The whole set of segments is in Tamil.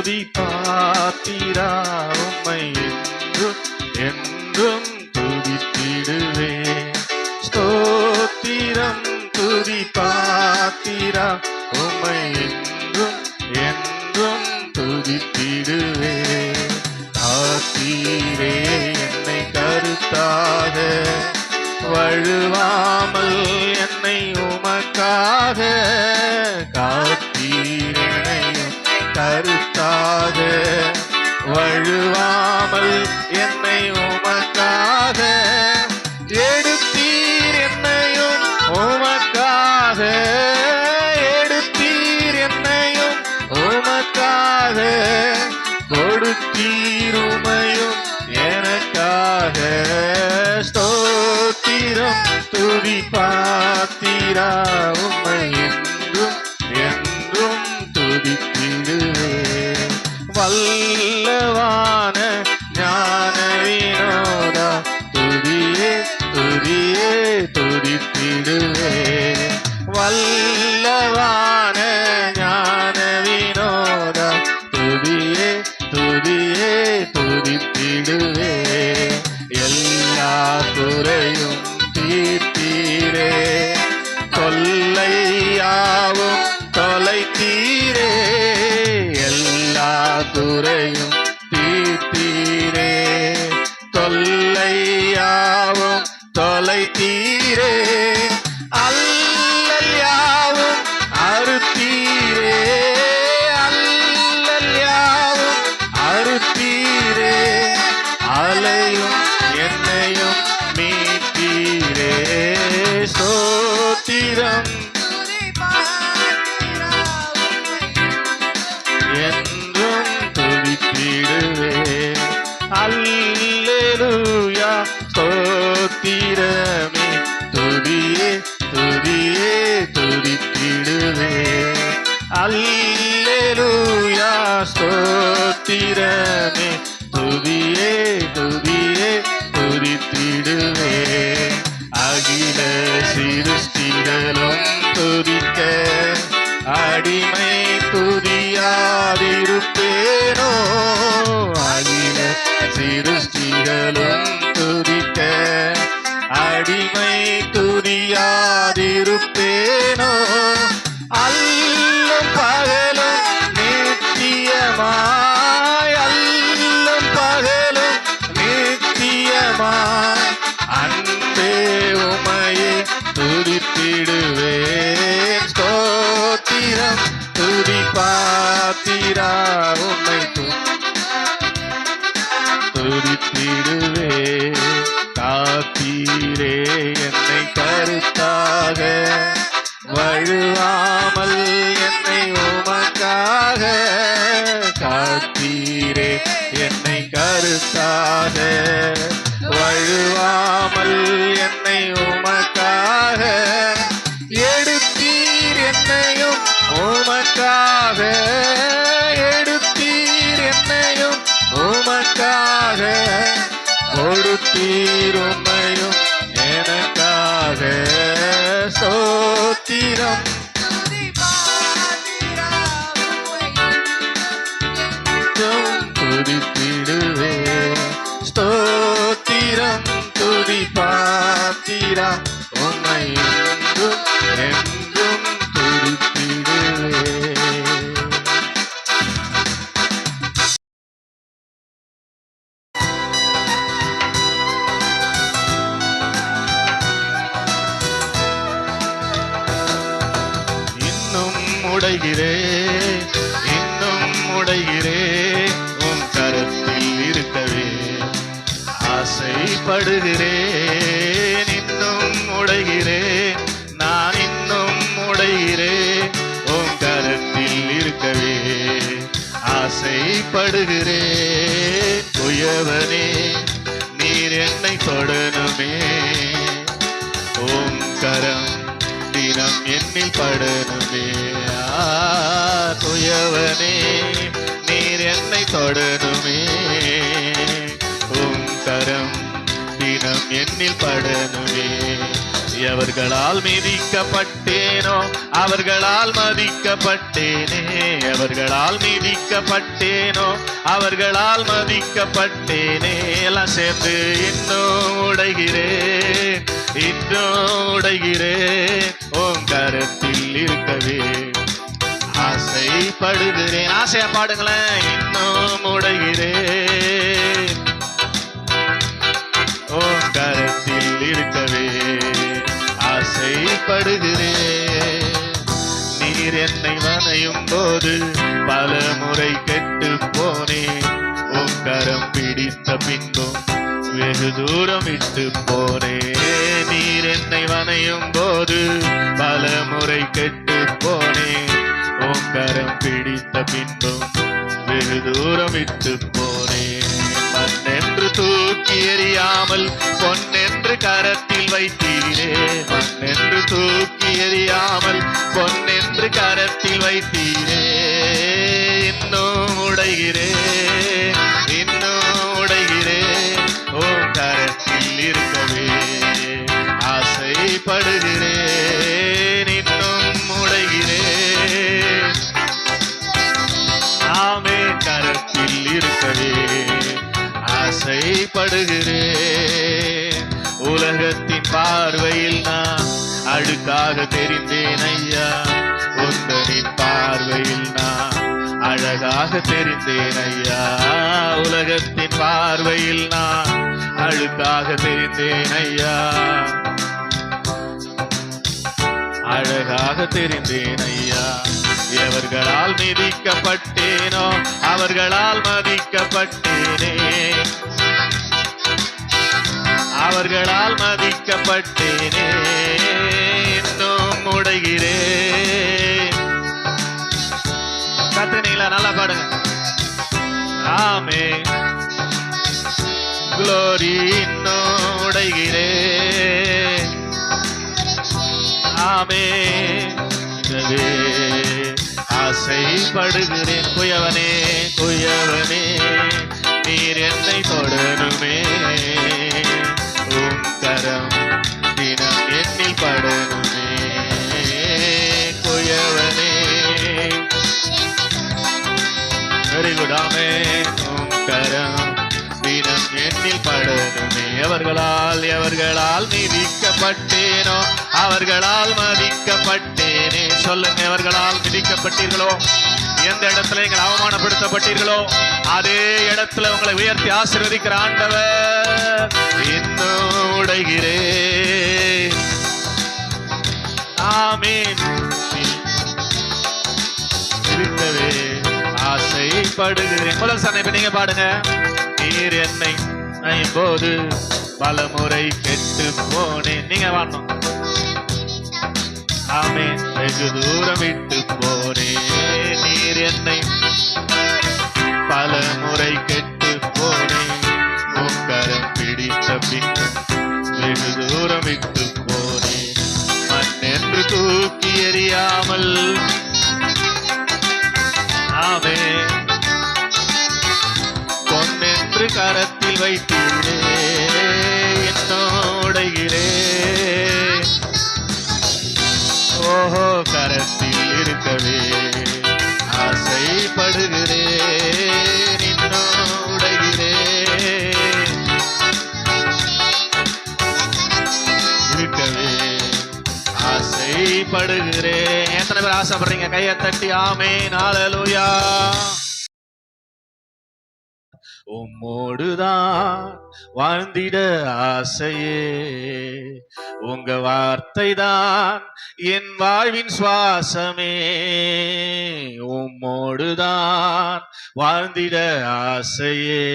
துதி பாத்திரா உம்மை என்றும் என்றும் துதித்திடுவேன். ஸ்தோத்திரம் துதி பாத்திரா உம்மை என்றும் என்றும் துதித்திடுவேன். காத்தீரே என்னை கருத்தாக, வழுவாமல் என்னை உமக்காக. காத்தீரனையும் கருத்தாக, வழுவாமல் என்னை உமக்காக. எடுத்தீர் என்னையும் உமக்காக, எடுத்தீர் என்னையும் உமக்காக. கொடுத்தீர் உமையும் எனக்காக. ஸ்தோத்திரம் துதி பாத்திரா உம்மை என்றும் என்றும் துதித்திடுவேன். வல்லவான ஞான வினோதா துதியே துதியே துதித்திடுவேன். வல்லவான ஞான வினோதா துதியே துதியே துதித்திடுவேன். எல்லா குறையும் தீர்த்தீரே, தொல்லையாவும் தொலைத்தீரே. எல்லா குறையும் தீர்த்தீரே, தொல்லையாவும் தொலைத்தீரே. அல்லல் யாவும் அறுத்தீரே, அல்லல் யாவும் அறுத்தீரே. அலையும் என்னையும் மீட்டீரே. ஸ்தோத்திரம் என்றும் துதித்திடுவேன். அல்லேலூயா ஸ்தோத்திரமே துதியே துதியே துதித்திடுவேன். அல்லேலூயா ஸ்தோத்திரமே துதியே துதியே துதித்திடுவேன். அகில சிருஷ்டிகளும் துதிக்க, அடிமை துதியாதிருப்பேனோ. அகில சிருஷ்டிகளும் துதிக்க, அடிமை துதியாதிருப்பேனோ. அல்லும் பகலும் நித்தியமாய், அல்லும் பகலும் நித்தியமாய் அன்பே உமையே துதித்திடுவேன். ஸ்தோத்திரம் துதி பாத்திரா உம்மை துதித்திடுவேன். காத்தீரே என்னை கருத்தாக, வழுவாமல் என்னை உமக்காக. காத்தீரே என்னை கருத்தாக, வழுவாமல் என்னை உமக்காக. எடுத்தீர் என்னையும் உமக்காக, எடுத்தீர் என்னையும் உமக்காக. கொடுத்தீர் உம்மையும் எனக்காக. ஸ்தோத்திரம் துதித்திடுவேன். ஸ்தோத்திரம் துதி பாத்திரா உம்மை என்றும் என்றும் துதித்திடுவேன். இன்னும் உடைகிறே, இன்னும் உடைகிறே, உம் கரத்தில் இருக்கவே ஆசைப்படுகிறேன். இன்னும் உடைகிறேன், நான் இன்னும் உடைகிறேன், உம் கரத்தில் இருக்கவே ஆசைப்படுகிறேன். குயவனே நீர் என்னை தொடணுமே, உம் கரம் தினம் என்னில் படணுமே. துயவனே நீர் என்னை தொடணுமே, உம் கரம் தினம் என்னில் படணுமே. எவர்களால் மிதிக்கப்பட்டேனோ அவர்களால் மதிக்கப்பட்டேனே. எவர்களால் மிதிக்கப்பட்டேனோ அவர்களால் மதிக்கப்பட்டேனே. எல்லாம் சேர்ந்து இன்னும் உடைகிறேன், இன்னும் உடைகிறேன், உன் கரத்தில் இருக்கவே ஆசைப்படுகிறேன். ஆசையா பாடுங்களேன். இன்னும் உடைகிறேன், உன் கரத்தில் இருக்கவே ஆசைப்படுகிறேன். நீர் என்னை வணையும் போது பல முறை கெட்டு போனேன். உன் கரம் பிடித்த பின்பும் வெகு தூரம் விட்டு போனேன். நீர் என்னை வணையும் போது பல முறை கெட்டு போனேன். உன் கரம் பிடித்த பின்பும் வெகு தூரம் விட்டு போனேன். மண்ணென்று தூக்கி எறியாமல் பொன்னென்று கரத்தில் வைத்தீரே. மண்ணென்று தூக்கி எறியாமல் பொன்னென்று கரத்தில் வைத்தீரே. இன்னும் உடைகிறேன், இன்னும் உடைகிறேன், உன் கரத்தில் இருக்கவே ஆசைப்படுகிறேன். இன்னும் உடைகிறேன், ஆமென், கரத்தில் இருக்கவே ஆசைப்படுகிறேன். உலகத்தின் பார்வையில் நான் அழுக்காக தெரிந்தேன் ஐயா. உந்தனின் பார்வையில் நான் அழகாக தெரிந்தேன் ஐயா. உலகத்தின் பார்வையில் நான் அழுக்காக தெரிந்தேன் ஐயா. அழகாக தெரிந்தேன் ஐயா. எவர்களால் மிதிக்கப்பட்டேனோ அவர்களால் மதிக்கப்பட்டேனே. அவர்களால் மதிக்கப்பட்டேனே. இன்னும் உடைகிறேன். கத்துனீங்களா? நல்லா பாடுங்க. ஆமென், க்ளோரி. இன்னும் உடைகிறேன், ஆமென், ஆசைப்படுகிறேன். குயவனே, குயவனே, நீர் என்னை தொடருமே. உம் கரம் தினம் என்னில் படருமே. குயவனே, வெரி குட், ஆமென். உம் கரம் தினம் என்னில் படருமே. எவர்களால் மிதிக்கப்பட்டேனோ அவர்களால் மதிக்கப்பட்டேனே. சொல்லுங்க, எவர்களால் மிதிக்கப்பட்டீர்களோ, எந்த இடத்துல நீங்கள் அவமானப்படுத்தப்பட்டீர்களோ அதே இடத்துல உங்களை உயர்த்தி ஆசீர்வதிக்கிற ஆண்டவர். இன்னும் உடைகிறேன், ஆமென், இருக்கவே ஆசைப்படுகிறேன். முதல் சரணை நீங்க பாடுங்க. நீர் என்னை போது பல முறை கெட்டு போனேன். நீங்க வாழணும். ஆமென், வெகு தூரம் விட்டு போனேன். நீர் என்னை பல முறை கெட்டு போனேன். உன் கரம் பிடித்த பின்பு வெகு தூரம் விட்டு போனேன். மண்ணென்று தூக்கி எறியாமல், ஆமென், பொன்னென்று கரத்தில் வைத்தீரே. இன்னும் உடைகிறேன், ஓஹோ, கரத்தில் இருக்கவே ஆசைப்படுகிறேன். இன்னும் உடைகிறேன், இருக்கவே ஆசைப்படுகிறேன். எத்தனை பேர் ஆசைப்படுறீங்க? கையை தட்டி ஆமென், ஹல்லேலூயா. உம்மோடுதான் வாழ்ந்திட ஆசையே. உங்க வார்த்தை தான் என் வாழ்வின் சுவாசமே. உம்மோடுதான் வாழ்ந்திட ஆசையே.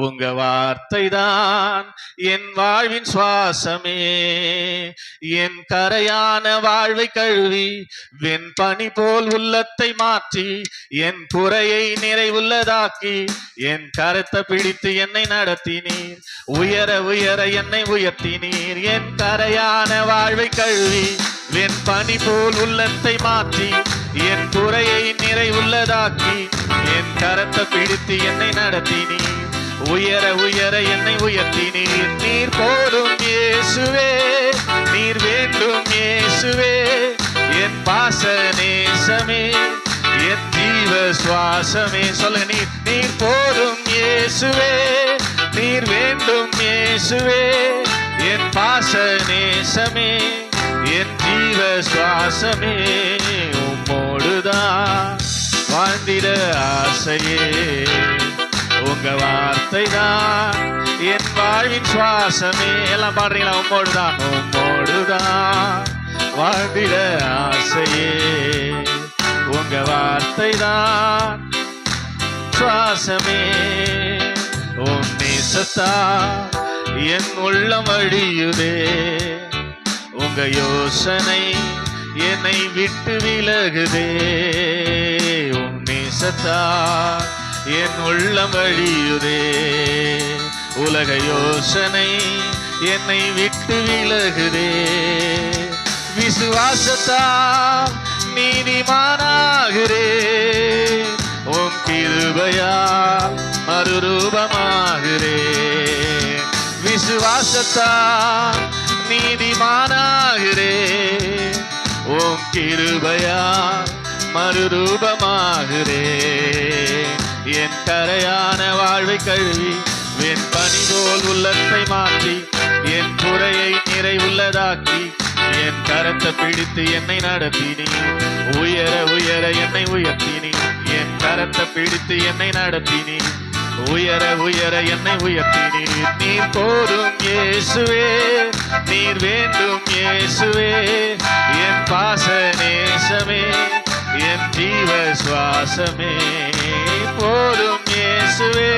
உங்க வார்த்தை தான் என் வாழ்வின் சுவாசமே. என் கரையான வாழ்வை கழுவி வெண்பனி போல் உள்ளத்தை மாற்றி என் குறையை நிறைவுள்ளதாக்கி என் கரத்தை பிடித்து என்னை நடத்தினீர். உயர உயர என்னை உயர்த்தினீர். என் கரையான வாழ்வை கழுவி வெண்பனி போல் உள்ளத்தை மாற்றி என் குறையை நிறைவுள்ளதாக்கி என் கரத்தை பிடித்து என்னை நடத்தினீர். உயர உயர என்னை உயர்த்தினீர். நீர் போதும் இயேசுவே, இயேசுவே என் பாச நேசமே என் ஜீவ சுவாசமே. சொல்லுங்க, நீர் போதும் இயேசுவே, நீர் வேண்டும் இயேசுவே என் பாச நேசமே என் ஜீவ சுவாசமே. உம்மோடுதான் வாழ்ந்திட ஆசையே, உங்க வார்த்தை தான் என் வாழ்வின் சுவாசமே. எல்லாம் பாடுறீங்களா? உம்மோடுதான், உம்மோடுதான் வாழ்ந்திட ஆசையே, உங்க வார்த்தை தான் சுவாசமே. உன் நேசத்தா என் உள்ளம் வழியுதே, உங்க யோசனை என்னை விட்டு விலகுதே. உன் நேசத்தா என் உள்ளம் வழியுதே, உலக யோசனை என்னை விட்டு விலகுதே. விசுவாசத்தா நீதிமானாகிறே, உன் கிருபையா மறுரூபமாகிறே. விசுவாசத்தா நீதிமானாகிறே, உன் கிருபையா மறுரூபமாகிறே. என் கரையான வாழ்வை கழுவி என் பனி போல் உள்ளத்தை மாற்றி என் குறையை நிறைவுள்ளதாக்கி என் கரத்தை பிடித்து என்னை நடத்தினி. உயர உயர என்னை உயர்த்தினி, என் கரத்தை பிடித்து என்னை நடத்தினி. உயர உயர என்னை உயர்த்தினி. நீர் போதும் இயேசுவே, நீர் வேண்டும் இயேசுவே என் பாச நேசமே என் ஜீவ சுவாசமே. போதும் இயேசுவே,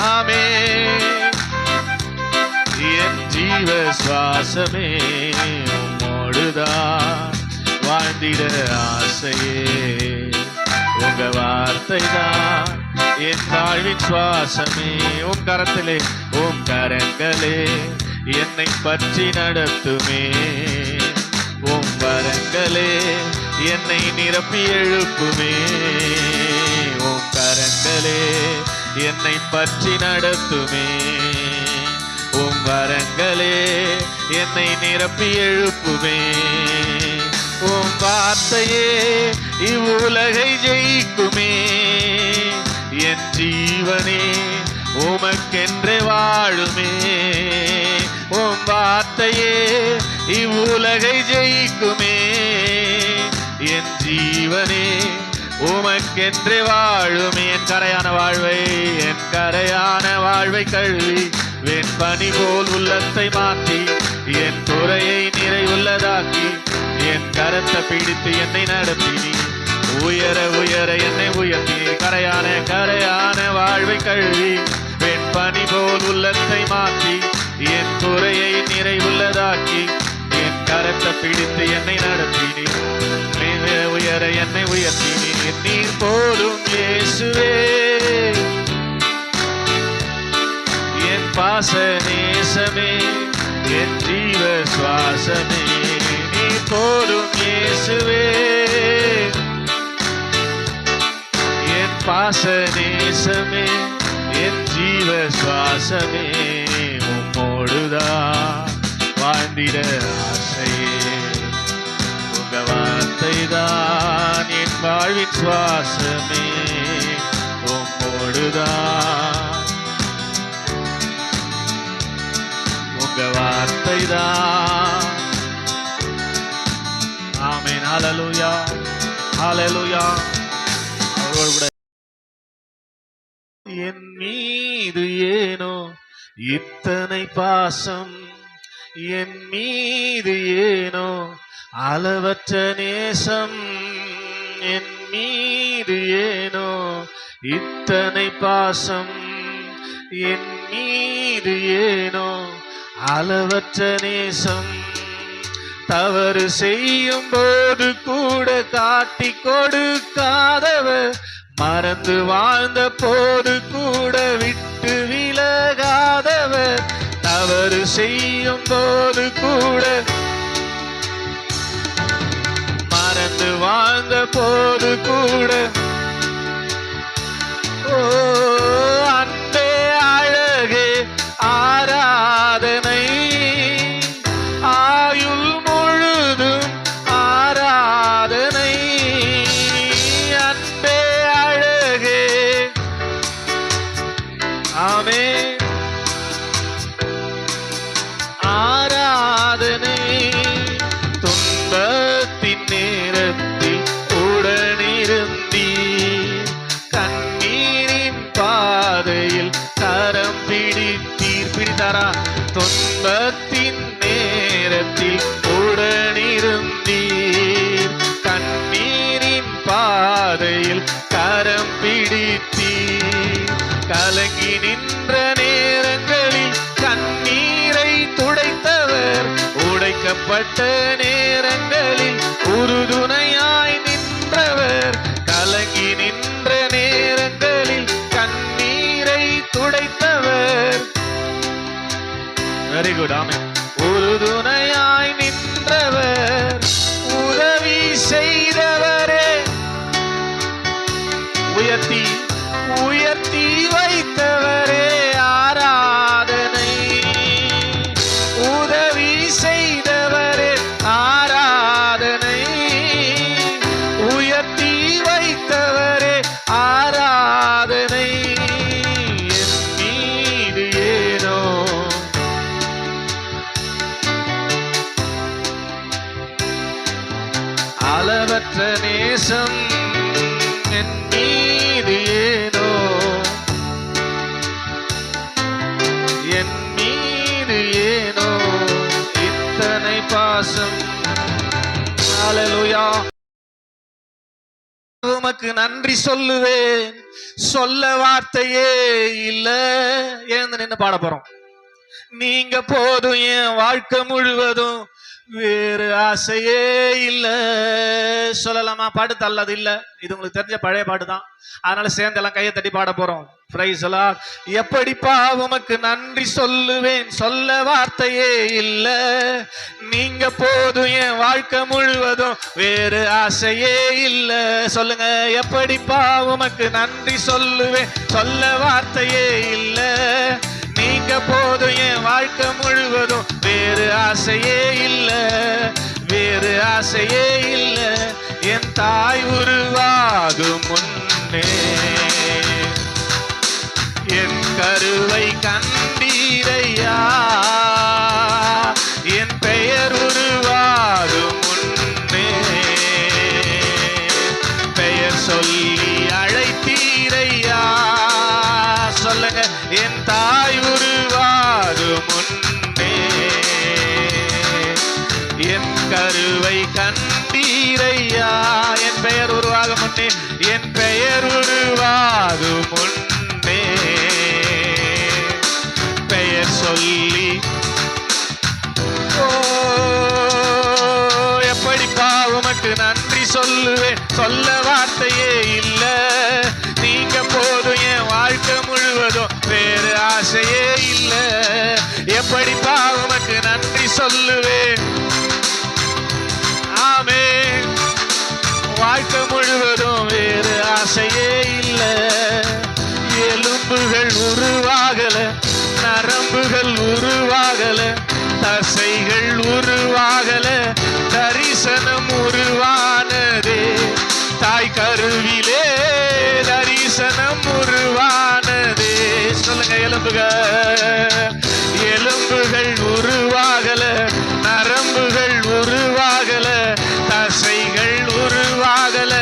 ஆமென். என் ஜீவ சுவாசமே, உம்மோடுதான் வாழ்ந்திட ஆசையே, உங்க வார்த்தை தான் என் வாழ்வின் சுவாசமே. உன் கரத்திலே, உன் கரங்களே என்னை பற்றி நடத்துமே. உன் வரங்களே என்னை நிரப்பி எழுப்புமே. உன் கரங்களே என்னை பற்றி நடத்துமே. உன் வரங்களே என்னை நிரப்பி எழுப்புமே. உன் வார்த்தையே இவ்வுலகை ஜெயிக்குமே. என் ஜீவனே உமக்கென்றே வாழுமே. உன் வார்த்தையே இவ்வுலகை ஜெயிக்குமே. என் ஜீவனே உமக்கென்றே வாழுமே. என் கரையான வாழ்வை, என் கரையான வாழ்வை கழுவி என் பனி போல் உள்ளத்தை மாற்றி என் குறையை நிறைவுள்ளதாக்கி என் கரத்தை பிடித்து என்னை நடத்தினி. உயர உயர என்னை உயர்த்தி கரையான கரையான வாழ்வை கழுவி என் பனி போல் உள்ளத்தை மாற்றி என் குறையை நிறைவுள்ளதாக்கி என் கரத்தை பிடித்து என்னை நடத்தினி. உயர என்னை உயர்த்தினி. நீர் போதும் இயேசுவே என் பாச நேசமே என் ஜீவ சுவாசமே. நீர் போதும் இயேசுவே என் பாச நேசமே என் ஜீவ சுவாசமே. உம்மோடுதான் வாழ்ந்திட ஆசையே, உங்க வார்த்தை தான் என் வாழ்வின் சுவாசமே. உம்மோடுதான் உங்க வார்த்தை தான். ஆமென். ஹல்லேலூயா, ஹல்லேலூயா. அவரோடு கூட என் மீது ஏனோ இத்தனை பாசம், என் மீது ஏனோ அளவற்ற நேசம், என் மீது ஏனோ இத்தனை பாசம், என் மீது ஏனோ அளவற்ற நேசம். தவறு செய்யும் போது கூட காட்டி கொடுக்காதவர், மறந்து வாழ்ந்த போது கூட விட்டு விலகாதவர். தவறு செய்யும் போது கூட மறந்து வாழ்ந்த போது கூட, ஓ அன்பே அழகே ஆராதனை, ஆமென். ஆராதனை துன்பத்தின் நேரத்தில் உடனிருந்தீர், கண்ணீரின் பாதையில் கரம் பிடித்தாரா? துன்பத்தின் நேரத்தில் உடனிருந்தீர், கண்ணீரின் பாதையில் கரம் பிடித்தீர், கலங்கி நின்ற நேரங்களில் கண்ணீரை துடைத்தவர், உடைக்கப்பட்ட நேரங்களில் உறுதுணையாய் நின்றவர், கலங்கி நின்ற நேரங்களில் கண்ணீரை துடைத்தவர். வெரி குட், ஆமென். உறுதுணையாய் நின்றவர், உதவி செய்தவரே, உயர்த்தி உயர்த்தி வைத்தவரே ஆராதனை. உதவி செய்தவரே ஆராதனை, உயர்த்தி வைத்தவரே ஆராதனை. என் மீது ஏனோ அளவற்ற நேசம், என் மீது ஏனோ, என் மீது ஏனோ இத்தனை பாசம். ஹல்லேலூயா. உமக்கு நன்றி சொல்லுவேன், சொல்ல வார்த்தையே இல்ல. எழுந்து நின்று பாட போறோம். நீங்க போதும் என் வாழ்க்கை முழுவதும், வேறு ஆசையே இல்ல. சொல்லலாமா? பாட்டு தள்ளது இல்ல, இது உங்களுக்கு தெரிஞ்ச பழைய பாட்டு தான். அதனால சேர்ந்து எல்லாம் கையை தட்டி பாட போறோம். Praise the Lord. எப்படிப்பா உமக்கு நன்றி சொல்லுவேன், சொல்ல வார்த்தையே இல்ல. நீங்க போதும் என் வாழ்க்கை முழுவதும், வேறு ஆசையே இல்ல. சொல்லுங்க. எப்படிப்பா உமக்கு நன்றி சொல்லுவேன், சொல்ல வார்த்தையே இல்ல. நீங்க போதும் என் வாழ்க்கை முழுவதும், வேறு ஆசையே இல்ல, வேறு ஆசையே இல்ல. என் தாய் உருவாகும் முன்னே என் கருவை கண்டீரையா, என் பெயர் உருவாகும் முன்னே பெயர் சொல்லி அழைத்தீரையா. சொல்லுங்க. என் தாய் உருவாகும் முன்னே என் கருவை கண்டீரையா, என் பெயர் உருவாகும் முன்னே, என் பெயர் உருவாகும் முன்னே பெயர் சொல்லி. ஓ, எப்படிப்பா உமக்கு நன்றி சொல்லுவேன், சொல்ல வார்த்தையே இல்ல. நீங்க போதும் என் வாழ்க்கை முழுவதும், வேறு ஆசையே இல்ல. எப்படிப்பா உமக்கு நன்றி சொல்லுவேன். ஆமென். வாழ்க்கை முழுவதும் வேறு ஆசையே இல்ல. எலும்புகள் உருவாகல, நரம்புகள் உருவாகல, தசைகள் உருவாகல, தரிசனம் உருவானதே. தாய் கருவிலே தரிசனம் உருவானதே. சொல்லுங்க. எலும்புகள் உருவாகல, நரம்புகள் உருவாகல, தசைகள் உருவாகல,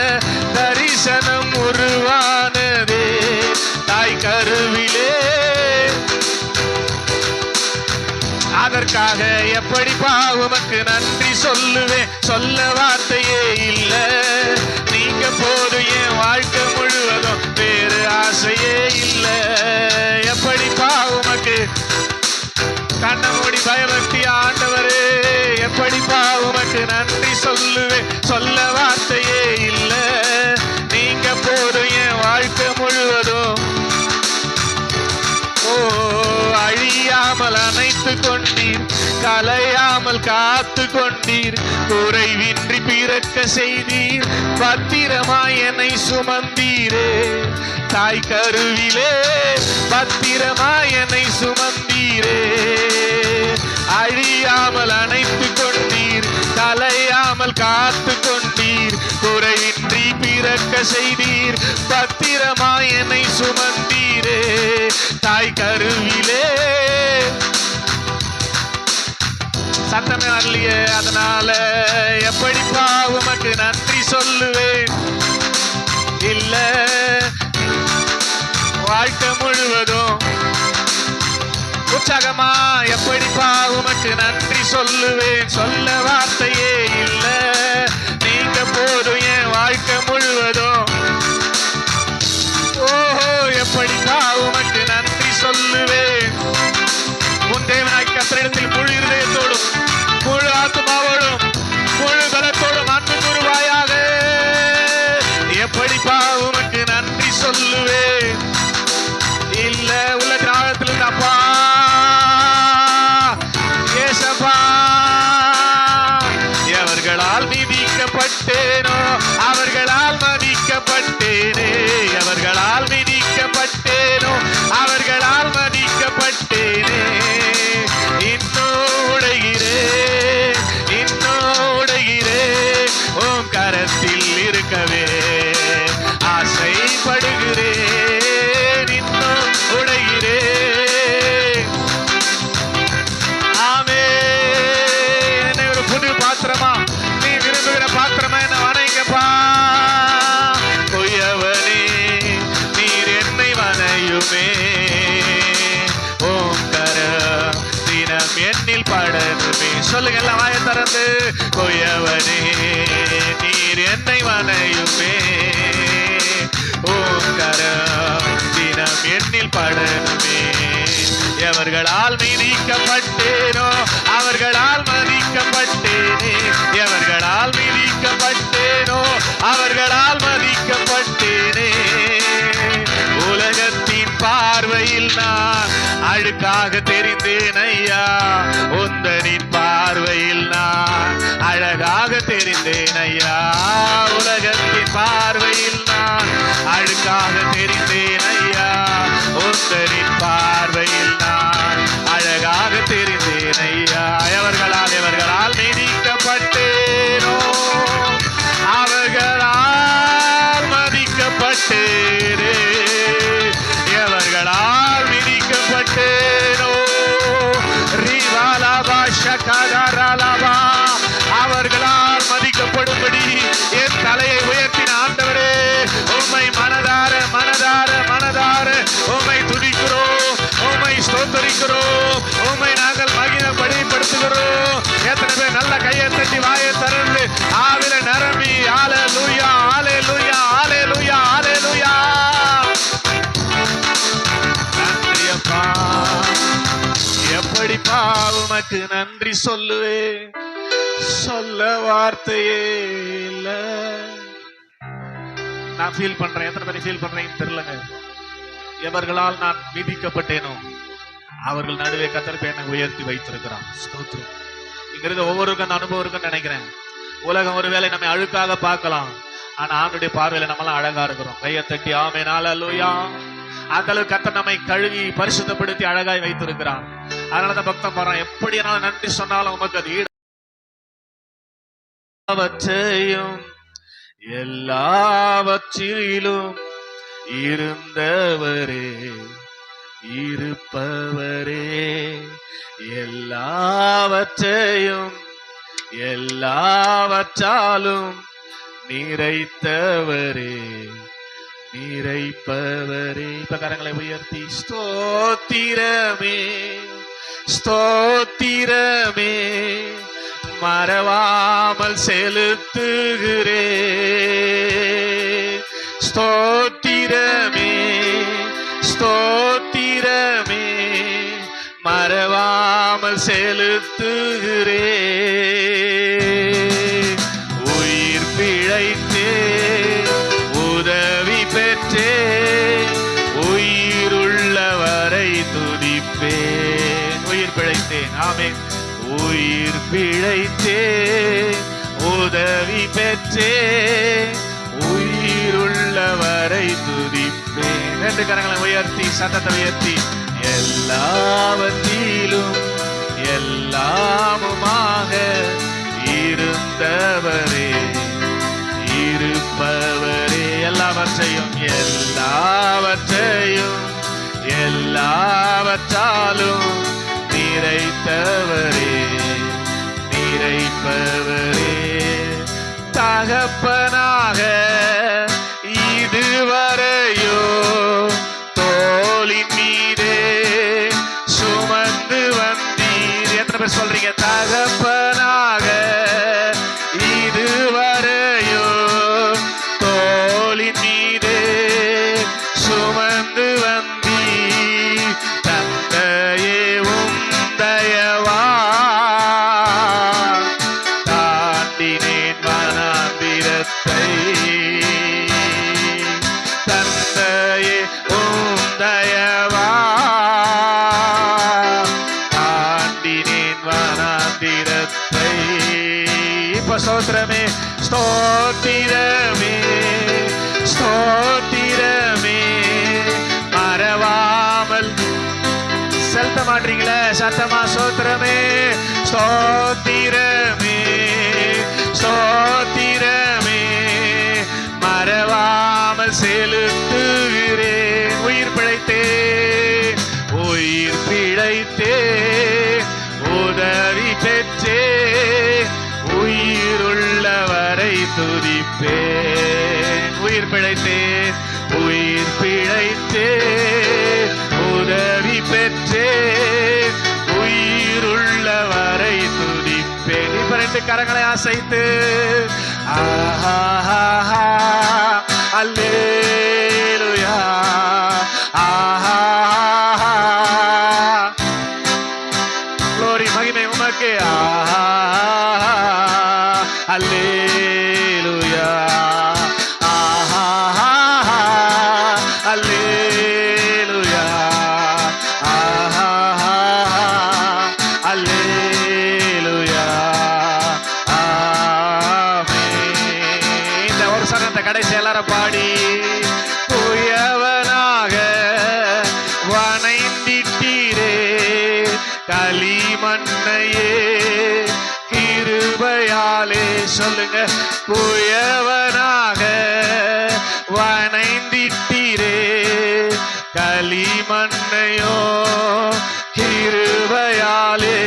தரிசனம் உருவானதே. தாய் கருவிலே. அதற்காக எப்படிப்பா உமக்கு நன்றி சொல்லுவேன், சொல்ல வார்த்தையே இல்ல. நீங்க போதும் என் வாழ்க்கை முழுவதும், வேறு ஆசையே இல்ல. எப்படிப்பா உமக்கு, கண்ண மூடி பயபக்தி ஆண்டவரே, எப்படிப்பா உமக்கு நன்றி சொல்லுவேன், சொல்ல வார்த்தையே இல்ல. நீங்க போதும் என் வாழ்க்கை முழுவதும். ஓ, அழியாமல் அணைத்து கொண்டீர், கலையாமல் காத்து கொண்டீர், குறைவின்றி பிறக்க செய்தீர், பத்திரமாய் என்னை சுமந்தீரே. தாய் கருவிலே பத்திரமாய் என்னை சுமந்தீரே. அழியாமல் அணைத்து கொண்டீர், கலையாமல் காத்து கொண்டீர், குறைவின்றி பிறக்க செய்தீர், பத்திரமாய் என்னை சுமந்தீரே. தாய் கருவிலே சத்தமே வரலையே, அதனால எப்படிப்பா உமக்கு நன்றி சொல்லுவேன். இல்ல வாழ்க்கை முழுவதும் உற்சாகமா எப்படிப்பா உமக்கு நன்றி சொல்லுவேன். சொல்ல வார்த்தையே இல்ல, நீங்க போதும் என் வாழ்க்கை முழுவதும். ஓஹோ, எப்படிப்பா உமக்கு நன்றி சொல்லுவேன். உன் தேவனாய் கர்த்தரிடத்தில் முழு இருதயத்தோடும் முழு ஆத்துமாவோடும் முழு பலத்தோடும் அன்பு கூறுவாயாக. எப்படிப்பா உமக்கு நன்றி சொல்லுவேன். இல்ல உள்ள கிராமத்தில் இருந்த அப்பா ஏசப்பா, எவர்களால் மிதிக்கப்பட்டேனோ அவர்களால் மதிக்கப்பட்டேனே, எவர்களால் மிதிக்கப்பட்டேனோ அவர்களால் மதிக்கப்பட்டேனே. இன்னும் உடைகிறேன், இன்னும் உடைகிறேன், உன் கரத்தில் இருக்கவே ஆசைப்படுகிறேன். இன்னும் உடைகிறேன். ஆமே, என்னை ஒரு புது பாத்திரமா, நீ விரும்புகிற பாத்திரமா என்ன வணைங்கப்பா. கொய்யவனே நீர் என்னை வனையுமே, ஓம் கர தினம் என்னில் படனுமே. சொல்லுங்க எல்லாம் வாயை திறந்து. கொய்யவனே நீர் என்னை வனையுமே, ஓம் கர தினம் என்னில் படனுமே. எவர்களால் மிதிக்கப்பட்டேனோ அவர்களால் மதிக்கப்பட்டேனே, எவர்களால் மிதிக்கப்பட்டேனோ அவர்களால் மதிக்கப்பட்டேனே. உலகத்தின் பார்வையில் நான் அழுக்காக தெரிந்தேன் ஐயா, உந்தனின் பார்வையில் நான் அழகாக தெரிந்தேன் ஐயா. உலகத்தின் பார்வையில் நான் அழுக்காக தெரிந்தேன் ஐயா, உந்தனின் பார்வையில் நான் அழகாக தெரிந்தேன் ஐயா. எவர்களால் மிதிக்கப்பட்டேனோ அவர்களால் மதிக்கப்பட்டேனே, எவர்களால் மிதிக்கப்பட்டேனோ. ரிவாலாபா ஷகதரலாபா, அவர்களால் மதிக்கப்படும்படி என் தலையை உயர்த்தின ஆண்டவரே, உம்மை மனதார மனதார மனதார உம்மை துதிக்கிறோம், உம்மை ஸ்தோத்தரிக்கிறோம், உம்மை நாங்கள் மகிமைப்படுத்துகிறோம். எத்தனை பேர் நல்ல கையை தட்டி வாயை திறந்து ஆவில நிரம்பி ஹalleluya ஹalleluya ஹalleluya ஹalleluya. நன்றி அப்பா, எப்படிப்பா உமக்கு நன்றி சொல்லுவேன். சொல்ல வார்த்தையே இல்ல. நான் ஃபீல் பண்றேன், எத்தனை பேர் ஃபீல் பண்றேன்னு தெரியலங்க. எவர்களால் நான் மிதிக்கப்பட்டேனோ அவர்கள் நடுவே கர்த்தர் என்னை உயர்த்தி வைத்திருக்கிறான். ஸ்தோத்திரம். இங்க இருக்க ஒவ்வொருக்கும் அந்த அனுபவம் இருக்குன்னு நினைக்கிறேன். உலகம் ஒருவேளை நம்ம அழுக்காக பார்க்கலாம், ஆனா ஆண்டுடைய பார்வையில நம்மளாம் அழகா இருக்கிறோம். கையை தட்டி ஆமென் ஹalleluya. அந்த அளவுக்கு கர்த்தர் நம்மை கழுவி பரிசுத்தப்படுத்தி அழகாய் வைத்திருக்கிறான். அதனாலதான் பக்தன் பாடுறான், எப்படி என்னால நன்றி சொன்னாலும் உமக்கு அது ஈடாவற்றையும் எல்லாவற்றிலும் இருந்தவரே இருப்பவரே, எல்லாவற்றையும் எல்லாவற்றாலும் நிறைத்தவரே நிறைப்பவரே. இப்ப கரங்களை உயர்த்தி ஸ்தோத்திரமே ஸ்தோத்திரமே மறவாமல் செலுத்துகிறே. ஸ்தோத்திரமே ஸ்தோத்திரமே மறவாமல் செலுத்துகிறே. உயிர் பிழைத்தே உதவி பெற்றே உயிருள்ளவரை துதிப்பேன். உயிர் பிழைத்தேன். ஆமென். உயிர் பிழைத்தே உதவி பெற்றே உயிருள்ளவரை துதிப்பேன். ரெண்டு கரங்களை உயர்த்தி சத்தத்தை உயர்த்தி எல்லாவற்றிலும் எல்லாமுமாக இருந்தவரே இருப்பவரே. எல்லாவற்றையும் எல்லாவற்றையும் எல்லா எல்லாவற்றாலும் நிறைத்தவரே, நிறைப்பவரே. தகப்பனாக இதுவரையோ தோளின் மீதே சுமந்து வந்தீர். எத்தனை பேர் சொல்றீங்க? தகப்பனாக இதுவரையோ தோளின் மீதே சுமந்து வந்தீர். தந்தையே உந்தயவா தாண்டினேன் வனாந்திரத்தை. தந்தையே உந்தயவா தாண்டினேன் வனாந்திரத்தை. இப்ப ஸ்தோத்திரமே, ஸ்தோத்திரமே, ஸ்தோத்திரமே. மறவாமல் செலுத்த மாட்டீங்களே சத்தமா? ஸ்தோத்திரமே, ஸ்தோத்திரமே, ஸ்தோத்திரமே. மறவாமல் செலுத்துகிறேன். உயிர் பிழைத்தேன், உயிர் பிழைத்தேன், உதவி பெற்றேன், உயிருள்ளவரை துதிப்பேன். உயிர் பிழைத்தேன், உயிர் பிழைத்தேன், உதவி பெற்றேன், உயிருள்ளவரை துதிப்பேன். இப்ப ரெண்டு கரங்களை அசைத்து ஆஹா அல்லேலூயா, ஆஹா glory, மகிமை உமக்கு. ஆஹா அல்லேலூயா, ஆஹா அல்லேலூயா, ஆஹா அல்லேலூயா, ஆமென். இந்த ஒரு சரணத்தை கடைசி எல்லாரும் பாடி தூயவனாக வணைந்திட்டீரே களிமண்ணையே கிருபையாலே. சொல்லுங்க, தூயவனாக வணைந்திட்டீரே களிமண்ணையோ கிருபையாலே.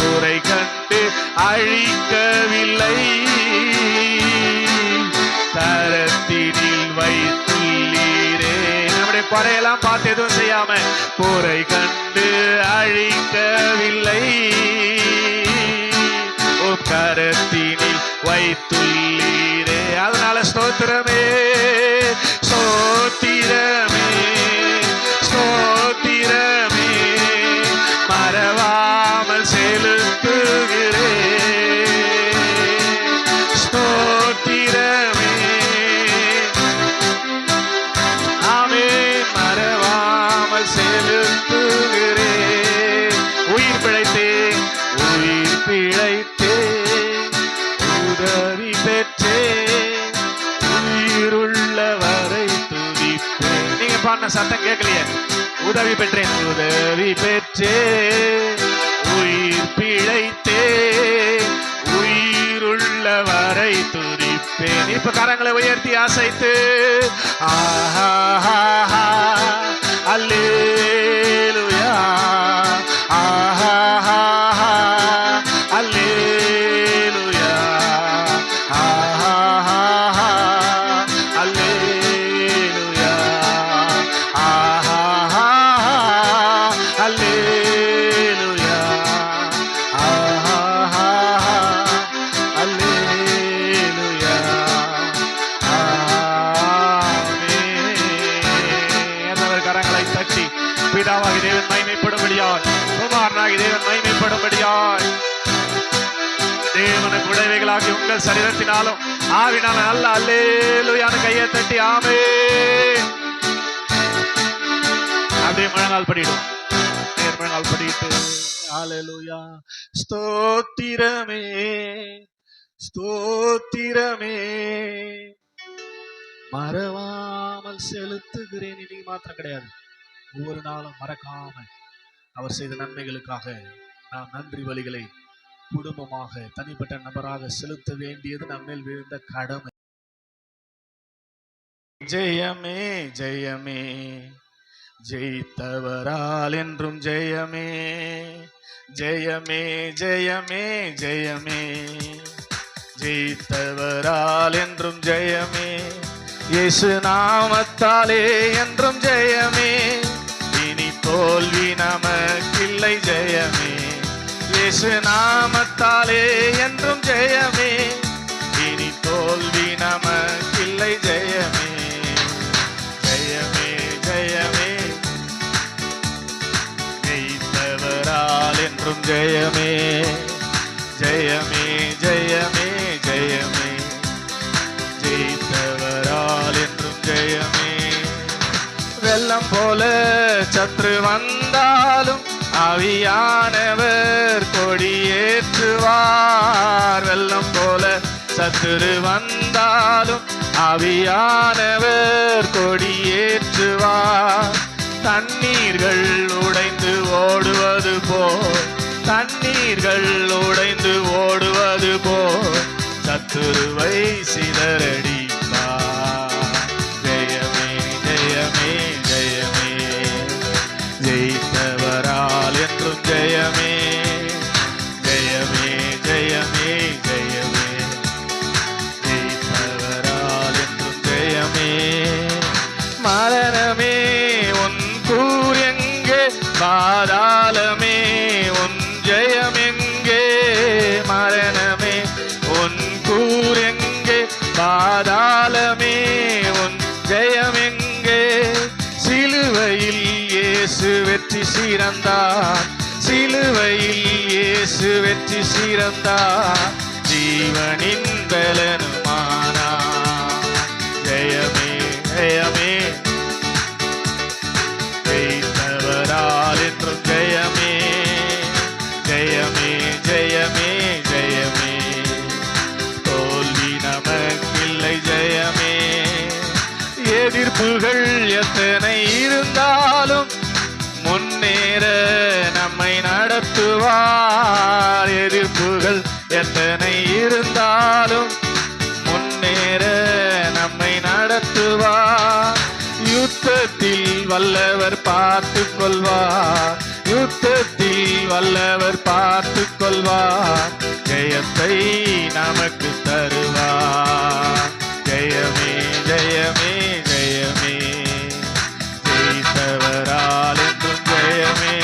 குறை கண்டு அழிக்கவில்லை, தரத்தினில் வைத்துள்ளீரே. நம்முடைய குறையெல்லாம் பார்த்து எதுவும் செய்யாம குறை கண்டு அழிக்கவில்லை, கரத்தினில் வைத்துள்ளீரே. அதனால ஸ்தோத்திரமே, ஸ்தோத்திரமே, ஸ்தோத்திரமே. மறவாமல் செலுத்துகிறேன். ஸ்தோத்திரமே, ஆமென். மறவாமல் செலுத்துகிறேன். உயிர் பிழைத்தேன், உயிர் பிழைத்தேன், உதவி பெற்றேன், உயிருள்ளவரை துதிப்பேன். நீங்க பாடின சத்தம் கேட்கலையே? உதவி பெற்றேன், உதவி பெற்றேன், உயிர் பிழைத்தேன், உயிருள்ளவரை துதிப்பேன். இப்ப கரங்களை உயர்த்தி அசைத்து ஆஹா அல்லேலூயா, ஆஹா அல்லேலூயா, ஆஹா அல்லேலூயா, ஆஹா அல்லேலூயா, ஆஹா அல்லேலூயா, ஆமென். கரங்களை தட்டி பிதாவாகி தேவன் மகிமைப்படும்படியாய், குமாரனாகி தேவன் மகிமைப்படும்படியாய், தேவனுக்கு உடைவைகளாகி உங்கள் சரீரத்தினாலும் ஆவினாலும் நல்ல அல்லேலூயான கையை தட்டி ஆமென். அப்படியே முழங்கால் படிடும், முழங்கால் படிட்டு அல்லேலூயா. ஸ்தோத்திரமே, ஸ்தோத்திரமே. மறவாமல் செலுத்துகிறேன். இன்னைக்கு மாத்திரம் கிடையாது, ஒவ்வொரு நாளும் மறக்காம அவர் செய்த நன்மைகளுக்காக நாம் நன்றி பலிகளை குடும்பமாக தனிப்பட்ட நபராக செலுத்த வேண்டியது நம்மேல் விழுந்த கடமை. ஜெயமே ஜெயமே ஜெயித்தவரால் என்றும் ஜெயமே, ஜெயமே, ஜெயமே, ஜெயமே. ஜெயித்தவரால் என்றும் ஜெயமே, இயேசு நாமத்தாலே என்றும் ஜெயமே. இனி தோல்வி நமக்கில்லை ஜெயமே, இயேசு நாமத்தாலே என்றும் ஜெயமே. இனி தோல்வி நமக்கில்லை ஜெயமே, ஜெயமே, ஜெயமே. ஜெயித்தவரால் என்றும் ஜெயமே, ஜெயமே, ஜெயமே, ஜெயமே. ஜெயித்தவரால் என்றும் ஜெயமே. வெள்ளம் போல சத்ரு வந்தாலும் ஆவியானவர் கொடியேற்றுவார். வெள்ளம் போல சத்துரு வந்தாலும் ஆவியானவர் கொடியேற்றுவார். தண்ணீர்கள் உடைந்து ஓடுவது போல், தண்ணீர்கள் உடைந்து ஓடுவது போல் சத்துருவை சிதறடிப்பார். ஜெயமே, ஜெயமே, ஜெயமே. ஜெயித்தவரால் என்றும் ஜெயமே, ஜெயமே, ஜெயமே, ஜெயமே. ஜெயித்தவரால் என்றும் ஜெயமே. மரணமே உன் கூர் எங்கே, பாதாளமே உன் ஜெயம் எங்கே. மரணமே உன் கூர் எங்கே, பாதாளமே உன் ஜெயம் எங்கே. சிலுவையில் இயேசு வெற்றி சிறந்தார், சிலுவையில் இயேசு வெற்றி சிறந்தார். ஜீவனின் பலனுமானார். ஜெயமே, ஜெயமே. ஜெயித்தவரால் என்றும் ஜெயமே, ஜெயமே, ஜெயமே, ஜெயமே. தோல்வி நமக்கில்லை ஜெயமே. எதிர்ப்புகள் எத்தனை இருந்தாலும் முன்னேற நம்மை நடத்துவார். எதிர்ப்புகள் எத்தனை இருந்தாலும் முன்னேற நம்மை நடத்துவார். யுத்தத்தில் வல்லவர் பார்த்து கொள்வார், யுத்தத்தில் வல்லவர் பார்த்து கொள்வார். ஜெயத்தை நமக்கு தருவார். ஜெயமே, ஜெயமே, ஜெயமே. ஜெயித்தவரால் என்றும் ஜெயமே,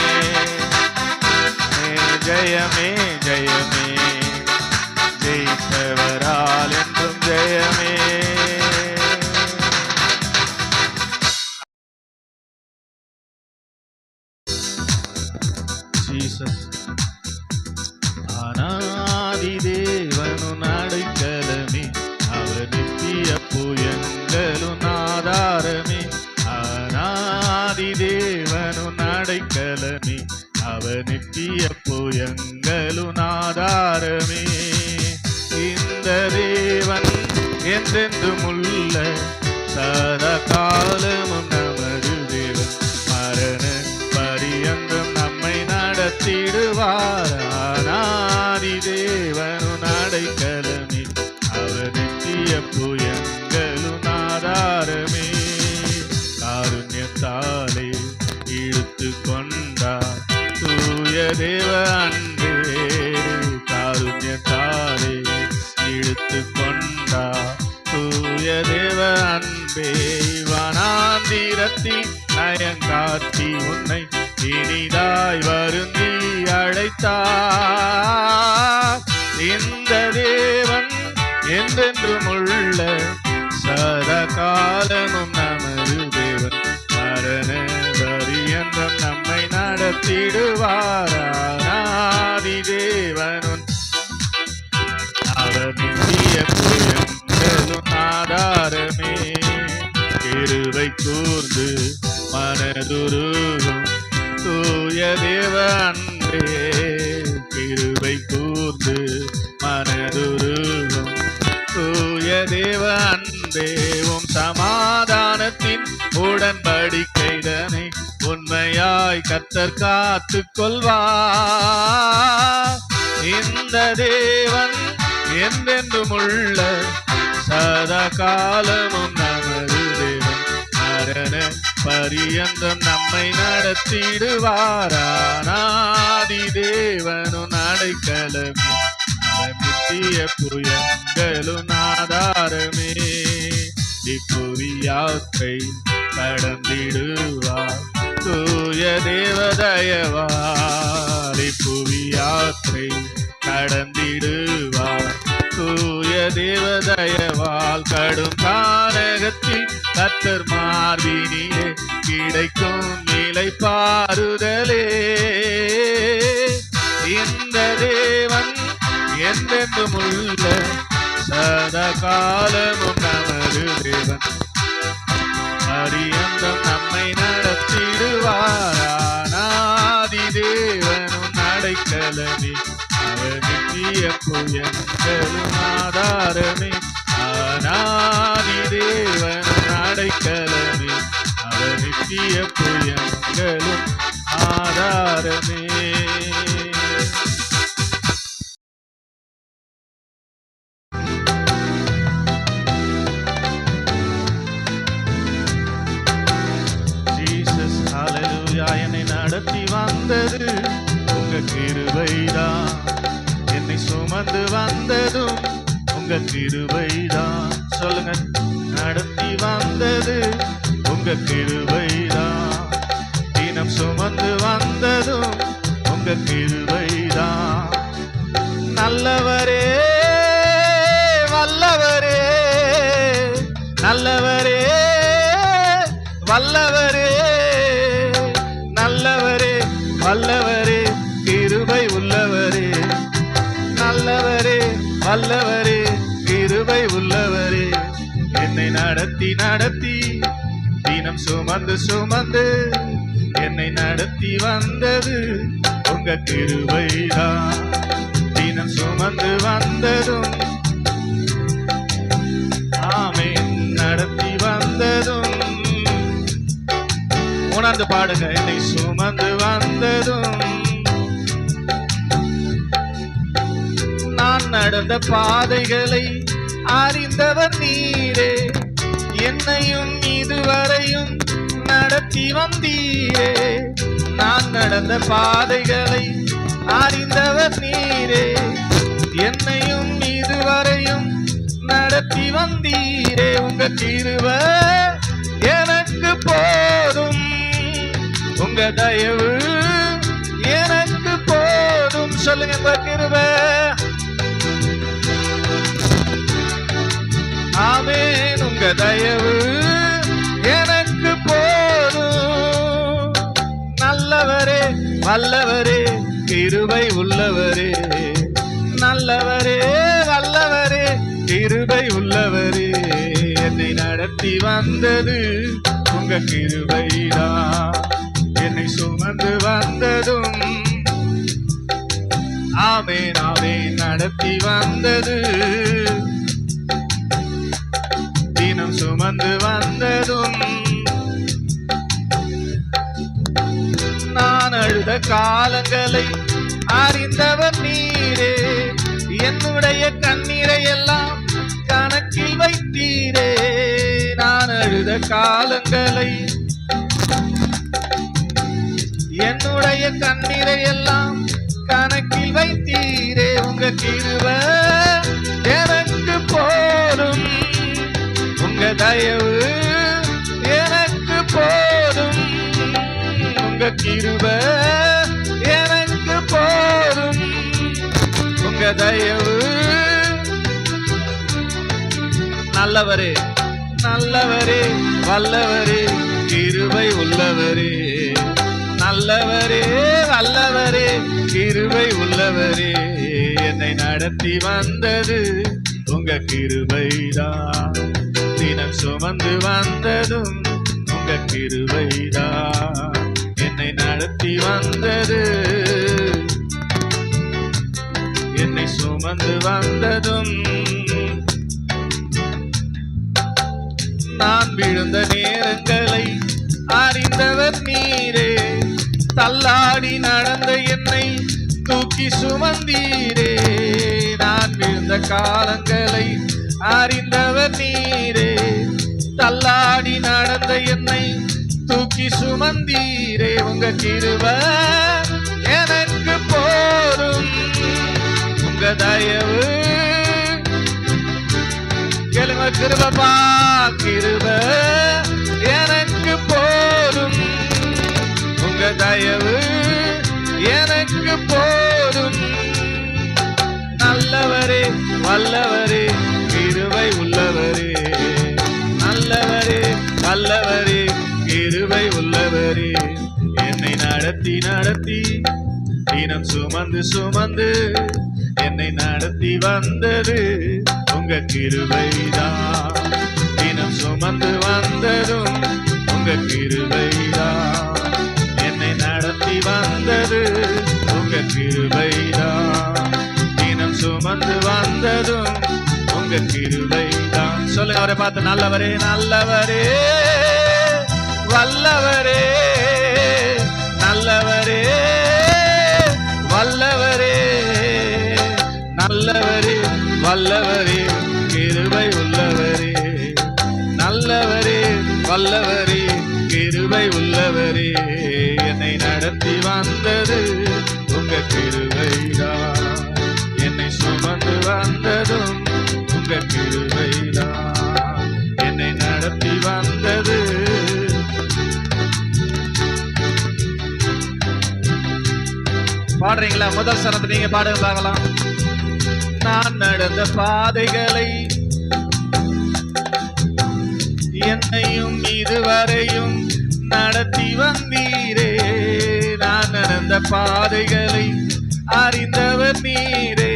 ஜெயமே, ஜெயமே. ஜெயித்தவரால் என்றும் ஜெயமே. ஜீசஸ் அநாதி தேவனு நடைக்கலமே, அவர் நித்திய புயங்களு ஆதாரமே. அநாதி தேவனு நடைக்கலமே, அவர் நித்திய புயங்களு ஆதாரமே. இந்த தேவன் என்றென்றும் உள்ள சதா காலமும் நமது தேவன். மரண பரியந்தம் நம்மை நடத்திடுவார். அநாதி தேவனு நடைக்கலமே, அவர் நித்திய புயங்களு ஆதாரமே. காருண்யத்தாலே இழுத்து கொண்டார் தூய தேவ அன்பே. காருண்யத்தாலே இழுத்து கொண்டார் தூய தேவ அன்பே. வனாந்திரத்தில் நயங்காட்டி உன்னை இனிதாய் வருந்தி அழைத்தார். இந்த தேவன் என்றென்றும் உள்ள சதா காலமும் நமது தேவன். மரண பரியந்தம் நம்மை நடத்திடுவார். அநாதி தேவனும் அவர் நித்திய புயங்களும் ஆதாரமே. கிருபை கூர்ந்து மனதுருகும் தூய தேவ அன்பே. கிருபை கூர்ந்து மனதுருகும் தூய தேவ அன்பே. உம் சமாதானத்தின் உடன்படிக்கைதனை உண்மையாய் கர்த்தர் காத்து கொள்வார். இந்த தேவன் என்றென்றும் உள்ள சதா காலமும் நமது தேவன். மரண பரியந்தம் நம்மை நடத்திடுவாரானாதி தேவனும் அடைக்கலமே அவர் நித்திய புயங்களும் ஆதாரமே இப்புவி யாக்கை கடந்திடுவார் தூய தேவதயவார் இப்புவி யாக்கை கடந்திடுவார் தூய தேவதயவால் கடும் கானகத்தில் கர்த்தர் மார்பினிலே கிடைக்கும் நிலை பாருதலே இந்த தேவன் என்றென்றும் உள்ள சதா காலமும் நமது தேவன் பரியந்தம் நம்மை நடத்திடுவாரானாதி தேவனும் அடைக்கலமே அவர் நித்திய புயங்களும் ஆதாரமே ஆனாதி தேவனும் அடைக்கலமே அவர் நித்திய புயங்களும் ஆதாரமே. என்னை நடத்தி வந்தது உங்க கிருபைதான் என்னை சுமந்து வந்ததும் உங்க கிருபைதான் சொல்லுங்க நடத்தி வந்தது உங்க கிருபைதான் தினம் சுமந்து வந்ததும் உங்க கிருபைதான் நல்லவரே வல்லவரே நல்லவரே வல்லவரே நல்லவரே வல்லவரே கிருபை உள்ளவரே நல்லவரே வல்லவரே கிருபை உள்ளவரே என்னை நடத்தி நடத்தி தினம் சுமந்து சுமந்து என்னை நடத்தி வந்தது உங்க கிருபைதான் தினம் சுமந்து வந்ததும் ஆமென் நடத்தி வந்ததும் உணர்ந்து பாடுங்க என்னை சுமந்து வந்ததும் நான் நடந்த பாதைகளை அறிந்தவர் நீரே என்னையும் இதுவரையும் நடத்தி வந்தீரே நான் நடந்த பாதைகளை அறிந்தவர் நீரே என்னையும் இதுவரையும் நடத்தி வந்தீரே உங்க கிருபை எனக்கு போதும் உங்க தயவு எனக்கு போதும் சொல்லுங்க உங்க கிருபை ஆமென் உங்க தயவு எனக்கு போதும் நல்லவரே வல்லவரே கிருபை உள்ளவரே நல்லவரே வல்லவரே கிருபை உள்ளவரே என்னை நடத்தி வந்தது உங்க கிருபைதான் என்னை சுமந்து வந்ததும் ஆமென் ஆமென் நடத்தி வந்தது தினம் சுமந்து வந்ததும் நான் அழுத காலங்களை அறிந்தவர் நீரே என்னுடைய கண்ணீரை எல்லாம் கணக்கில் வைத்தீரே நான் அழுத காலங்களை என்னுடைய கண்ணீரை எல்லாம் கணக்கில் வைத்தீரே உங்க கிருபை எனக்கு போதும் உங்க தயவு எனக்கு போதும் உங்க கிருபை எனக்கு போதும் உங்க தயவு நல்லவரே நல்லவரே வல்லவரே கிருபை உள்ளவரே நல்லவரே வல்லவரே கிருபை உள்ளவரே என்னை நடத்தி வந்தது உங்க கிருபைதான் தினம் சுமந்து வந்ததும் உங்க கிருபைதான் என்னை நடத்தி வந்தது என்னை சுமந்து வந்ததும் நான் விழுந்த நேரங்களை அறிந்தவர் நீரே தள்ளாடி நடந்த என்னை தூக்கி சுமந்தீரே நான் விழுந்த காலங்களை அறிந்தவர் நீரே தள்ளாடி நடந்த என்னை சுமந்தீரே உங்க கிருபை எனக்கு போதும். உங்க தயவு கேளுங்க, கிருபப்பா கிருபை எனக்கு போதும். உங்க தயவு எனக்கு போதும். நல்லவரே வல்லவரே கிருபை உள்ளவரே, நல்லவரே வல்லவரே கிருபை உள்ளவரே, என்னை நடத்தி நடத்தி தினம் சுமந்து சுமந்து என்னை நடத்தி வந்தது உங்க கிருபைதான். தினம் சுமந்து வந்ததும் உங்க கிருபைதான். என்னை நடத்தி வந்தது உங்க கிருபைதான். தினம் சுமந்து வந்ததும் உங்க கிருபைதான். சொல்லுங்க அவரை பார்த்து, நல்லவரே நல்லவரே வல்லவரே, நல்லவரே வல்லவரே, நல்லவரே வல்லவரே கிருபை உள்ளவரே, நல்லவரே வல்லவரே கிருபை உள்ளவரே, என்னை நடத்தி வந்தது உங்க கிருபைதான். என்னை சுமந்து வந்ததும் உங்க கிருபைதான். என்னை நடத்தி வந்தது. பாடுறீங்களா? முதல் சரணத்தை நீங்க பாடுங்க பார்க்கலாம். நான் நடந்த பாதைகளை என்னையும் இதுவரையும் நடத்தி வந்தீரே. நான் நடந்த பாதைகளை அறிந்தவர் நீரே,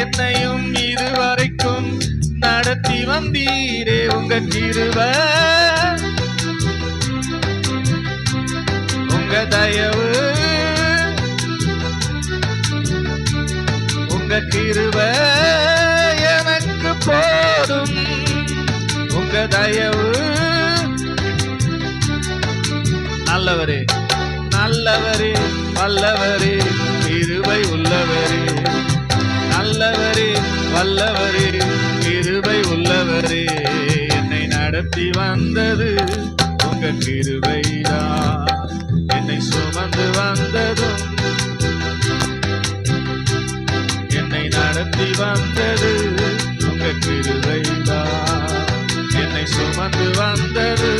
என்னையும் இதுவரைக்கும் நடத்தி வந்தீரே. உங்க கிருபை உங்க தயவு உங்க கிருபை எனக்கு போதும். உங்க தயவு நல்லவரே நல்லவரே வல்லவரே கிருபை உள்ளவரே, நல்லவரே வல்லவரே கிருபை உள்ளவரே, என்னை நடத்தி வந்தது உங்க கிருபைதான். என்னை சுமந்து வந்ததும் என்னை நடத்தி வந்தது உங்க கிருபைதான். என்னை சுமந்து வந்தது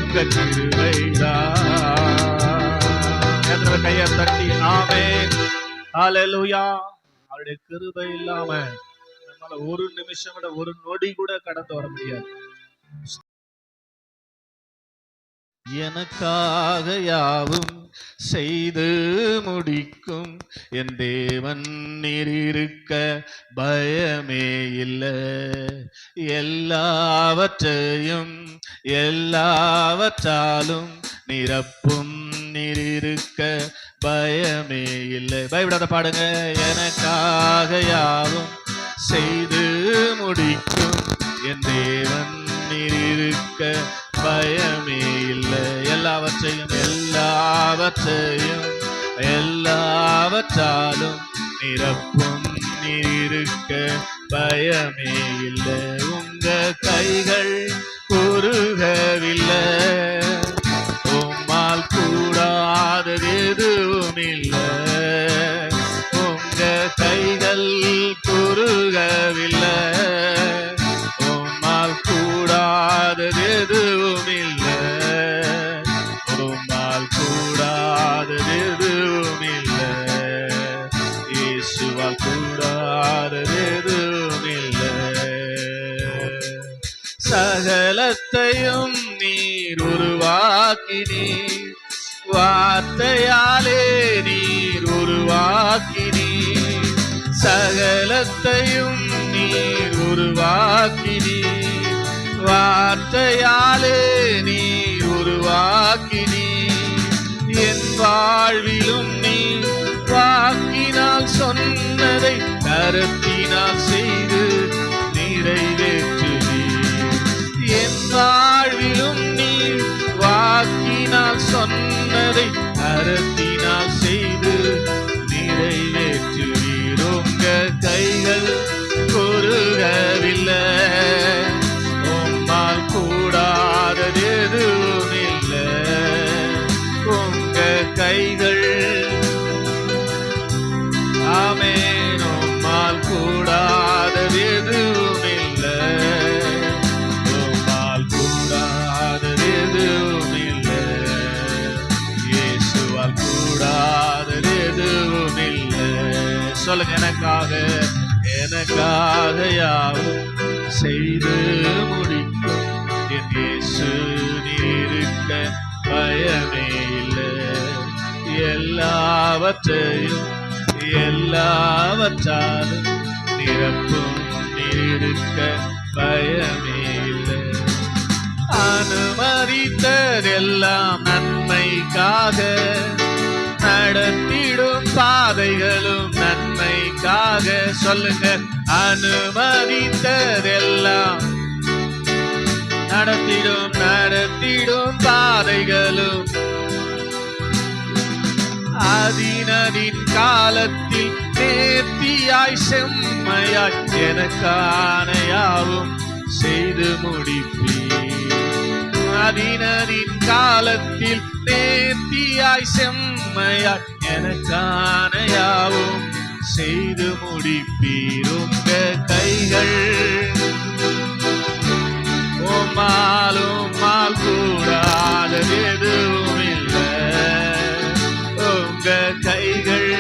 உங்க கிருபைதான். எத்தனை கையை தட்டி ஆமென் ஹல்லேலூயா. அவருடைய கிருபை இல்லாம நம்மால ஒரு நிமிஷம் கூட ஒரு நொடி கூட கடந்து வர முடியாது. எனக்காக யாவும் செய்து முடிக்கும் என் தேவன் நீரிருக்க பயமே இல்லை. எல்லாவற்றையும் எல்லாவற்றாலும் நிரப்பும் நீரிருக்க பயமே இல்லை. பயப்படாத பாடுங்க. எனக்காக யாவும் செய்து முடிக்கும் என் தேவன் நீரிருக்க பயமே இல்லை. எல்லாவற்றையும் எல்லாவற்றையும் எல்லாவற்றாலும் நிரப்பும் நீரிருக்க பயமே இல்லை. உங்க கைகள் குறுகவில்லை, உம்மால் கூடாதது எதுவும் இல்லை. உங்க கைகள் குறுகவில்லை, உம்மால் கூடாதது எதுவும் இல்லை. உம்மால் கூடாதது எதுவும் இல்லை. இயேசுவால் கூடாதது எதுவும் இல்லை. சகலத்தையும் நீர் உருவாக்கினீர், வார்த்தையாலே நீர் உருவாக்கினீர். சகலத்தையும் நீர் உருவாக்கினீர், வார்த்தையாலே நீர் உருவாக்கினீர். என் வாழ்விலும் நீர் வாக்கினால் சொன்னதை கரத்தினால் செய்து நிறைவேற்றுவீர். என் வாழ்விலும் நீர் வாக்கினால் சொன்னதை கரத்தினால் செய்து நிறைவேற்றுவீர். உங்க கைகள் குறுகவில்லை, உம்மால் கூடாதது எதுவும் இல்லை. கைகள் ஆமென் உம்மால் கூடாதது எதுவும் இல்லை உம்மால் கூடாதது எதுவும் இல்லை இயேசுவால் கூடாதது எதுவும் இல்லை சொல்லுங்க எனக்காக யாவும் செய்து முடிக்கும் என் இயேசு நீருக்க பயமே இல்லை எல்லாவற்றாலும் நிரப்பும் நீருக்க பயமே இல்லை அனுமதித்ததெல்லாம் நன்மைக்காக நடத்திடும் பாதைகளும் நன்மைக்காக சொல்லுங்க அனுமதித்ததெல்லாம் நடத்திடும் பாதைகளும் அதினதின் காலத்தில் நேர்த்தியாய் செம்மையாய் எனக்கான யாவும் செய்து முடிப்பேன் அதினதின் காலத்தில் நேர்த்தியாய் செம்மையாய் எனக்கான யாவும் செய்து முடிப்பீர் உங்க கைகள் உம்மால் கூடாதது எதுவும் இல்லை உங்க கைகள்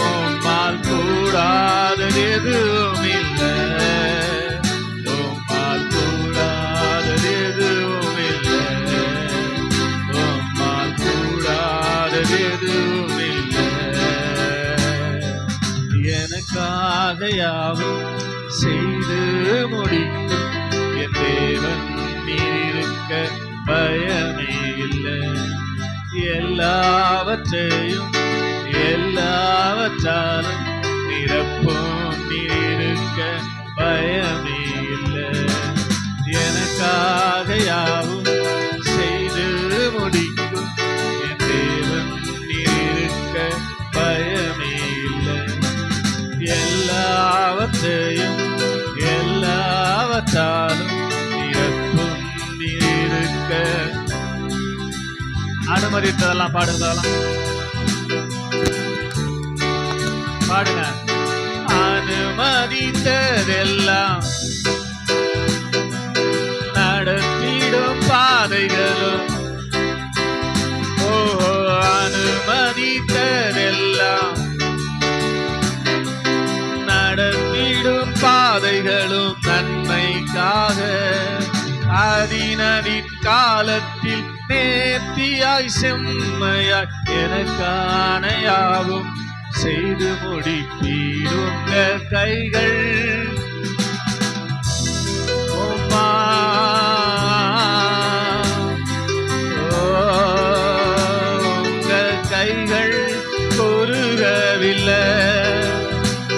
உம்மால் கூடாதது எதுவும் இல்லை உம்மால் கூடாதது எதுவும் இல்லை உம்மால் கூடாதது எதுவும் இல்லை எனக்காக யாவும் செய்து முடிக்கும் என் தேவன் நீருக்க பயமே இல்லை எல்லாவற்றாலும் நிரப்பும் நீருக்க பயமே இல்லை எனக்காக யாவும் செய்து முடிக்கும் என் தேவன் நீருக்க பயமே இல்லை எல்லாவற்றாலும் நிரப்பும் நீருக்க அனுமதித்ததெல்லாம் பாடுங்க அனுமதித்ததெல்லாம் நடத்திடும் பாதைகளும் அனுமதித்ததெல்லாம் நடத்திடும் பாதைகளும் நன்மைக்காக அதினதின் காலத்தில் நேர்த்தியாய் செம்மையாய் எனக்கான யாவும் செய்து முடிப்பீர் உங்க கைகள் உங்க கைகள் பொருகவில்லை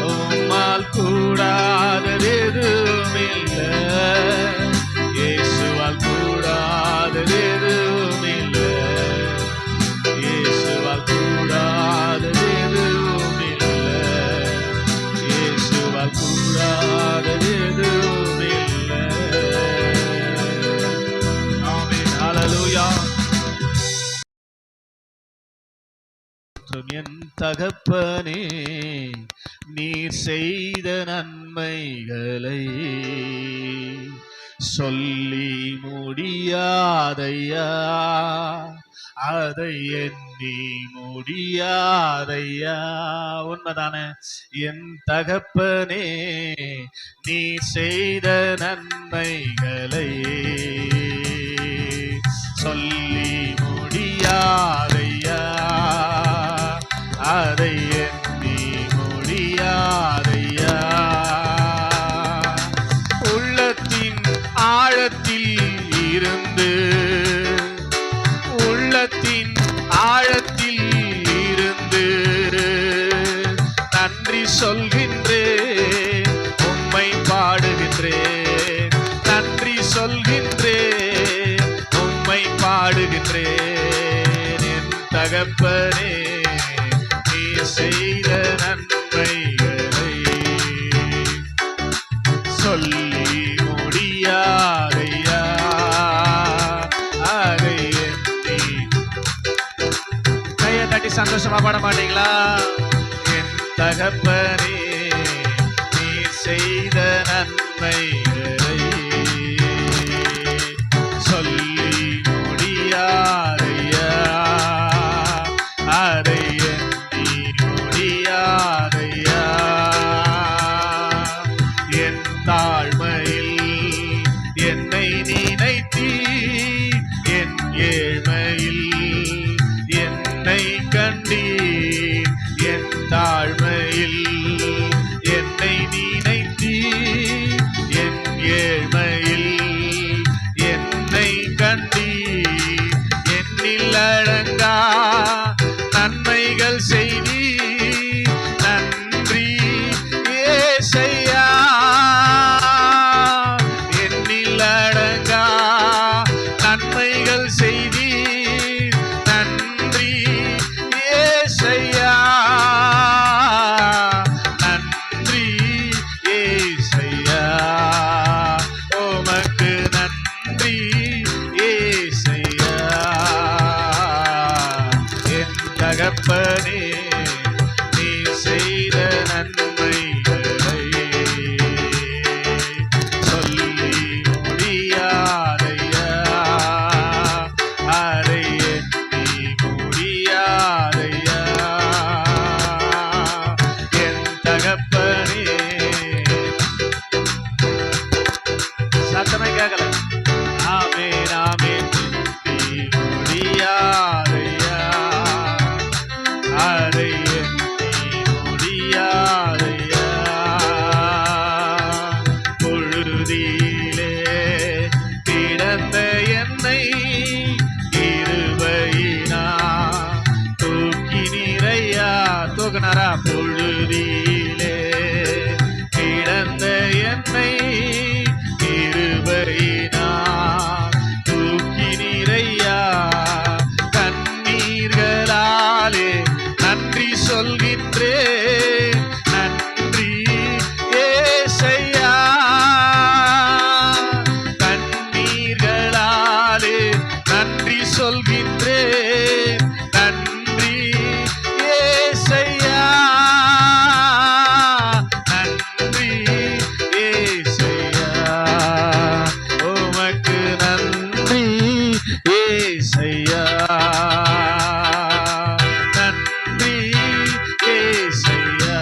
உம்மால் கூடாதது எதுவும் இல்லை இயேசுவால் கூடாதது எதுவும் இல்லை இயேசுவால் கூடாதது எதுவும் இல்லை இயேசுவால் கூடாதது எதுவும் இல்லை ஆமென் ஹல்லேலூயா என் தகப்பனே நீர் செய்த நன்மைகளை சொல்லி முடியாதையா அதை எண்ணி முடியாதையா உண்மைதானே என் தகப்பனே நீர் செய்த நன்மைகளை சொல்லி முடியாதையா அதை எண்ணி முடியாதையா உள்ளத்தின் ஆழத்தில் இருந்து உள்ளத்தின் ஆழத்தில் இருந்து நன்றி சொல்கின்றேன் உம்மை பாடுகின்றேன் நன்றி சொல்கின்றேன் உம்மை பாடுகின்றேன் என் தகப்பனே நீ செய்த நன்மைகளை சொல்லி முடியாதையா அதை தட்டி சந்தோஷமா பாட மாட்டீங்களா? என் தகப்பனே நீ செய்த நன்மைகளை சொல்லி முடியாதையா, அதை எண்ணி முடியாதையா. என் தாழ்மையில் என்னை நினைத்தீ, என் ஏழ்மையில் என்னை கண்டீர். என் தாழ்மையில் என்னை நினைத்தீர், என் ஏழ்மையில் என்னை கண்டீர். என்னில் அடங்கா நன்மைகள் செய்தீர், நன்றி ஏசையா. என்னில் அடங்கா நன்மைகள் செய்தீர், நன்றி ஏசையா, நன்றி ஏசையா. உமக்கு நன்றி ஏசையா. என் தகப்பனே நீ செய்த நன்மைகளை சொல்லி முடியாதையா, அதை எண்ணி முடியாதையா. என் தகப்பனே, சத்தமே கேட்கல. ஆமென் ஆமென் எண்ணி முடியாதையா, அதை எண்ணி முடியாதையா. பொழுதிலே கிடந்த என்னை கிருபையினா தூக்கி நிறையா. தூக்குனாரா? பொழுதிலே கிடந்த என்னை கிருபையினா தூக்கி நிறையா. கண்ணீர்களாலே நன்றி சொல்கின்றேன், நன்றி ஏசையா. கண்ணீர்களாலே நன்றி சொல்கின்றேன், நன்றி ஏசையா, நன்றி ஏசையா. உமக்கு நன்றி ஏசையா, நன்றி ஏசையா.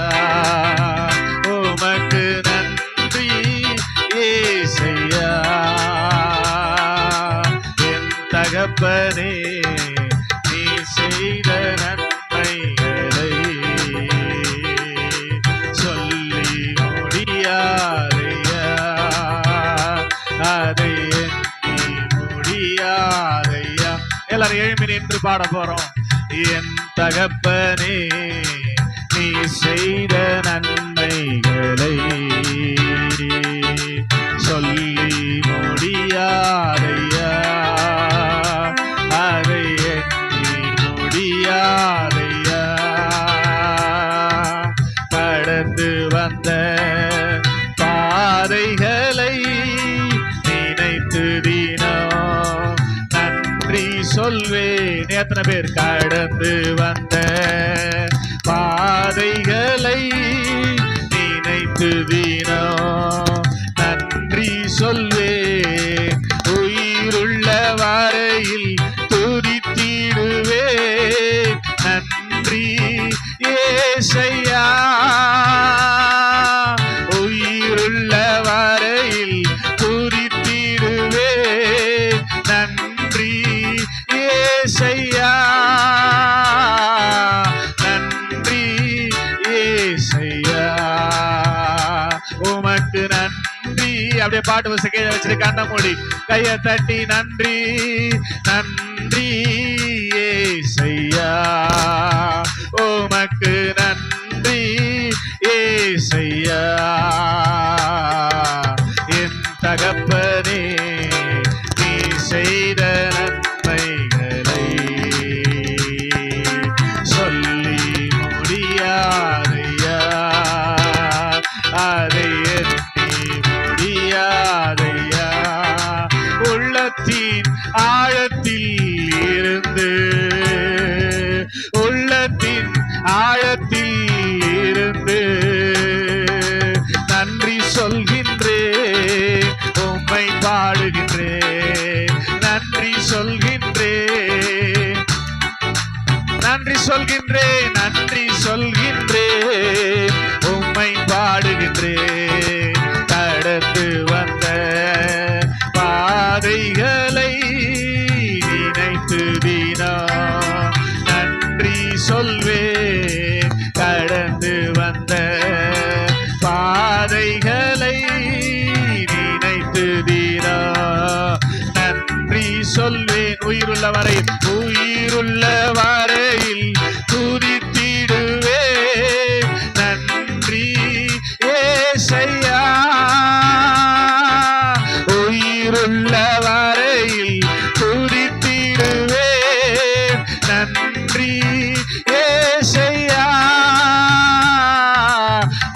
உமக்கு நன்றி ஏசையா. என் தகப்பனே நீ செய்த நன்மைகளை சொல்லி முடியாதையா, அதை எண்ணி முடியாதையா. எல்லாரும் எழும்பி நின்று பாட போறோம். என் தகப்பனே நீ செய்த நன்மைகளை சொல்லி முடியாதையா, அதை எண்ணி முடியாதையா. கடந்து வந்த பாதைகளை நினைத்து தினம் நன்றி சொல்வேன். எத்தனை பேர் கடந்து வந்த பாதைகளை நினைத்து தினம் நன்றி சொல்வேன். உயிருள்ள வரையில் துதித்திடுவேன், நன்றி ஏசையா. உயிருள்ள வரையில் துதித்திடுவேன், நன்றி ஏசையா, நன்றி ஏசையா. உமக்கு நன்றி. அப்படியே பாட்டு வச கீழே வச்சிரு, கண்ண மூடி கையை தட்டி நன்றி நன்றி ஏசையா. உமக்கு நன்றி ஏசையா. என் தகப்பனே நீ செய்த நன்மைகளை சொல்லி முடியாதையா, அதை எண்ணி முடியாதையா. உள்ளத்தின் ஆழத்தில் இருந்து சொல்கின்றேன், நன்றி சொல்கின்றேன், உம்மை பாடுகின்றேன். கடந்து வந்த பாதைகளை நினைத்து தினம் நன்றி சொல்வேன். கடந்து வந்த பாதைகளை நினைத்து தினம் நன்றி சொல்வேன். உயிருள்ள வரையில், உயிருள்ள வரையில் துதித்திடுவேன். நன்றி ஏசையா, உயிருள்ள வரையில் துதித்திடுவேன். நன்றி ஏசையா,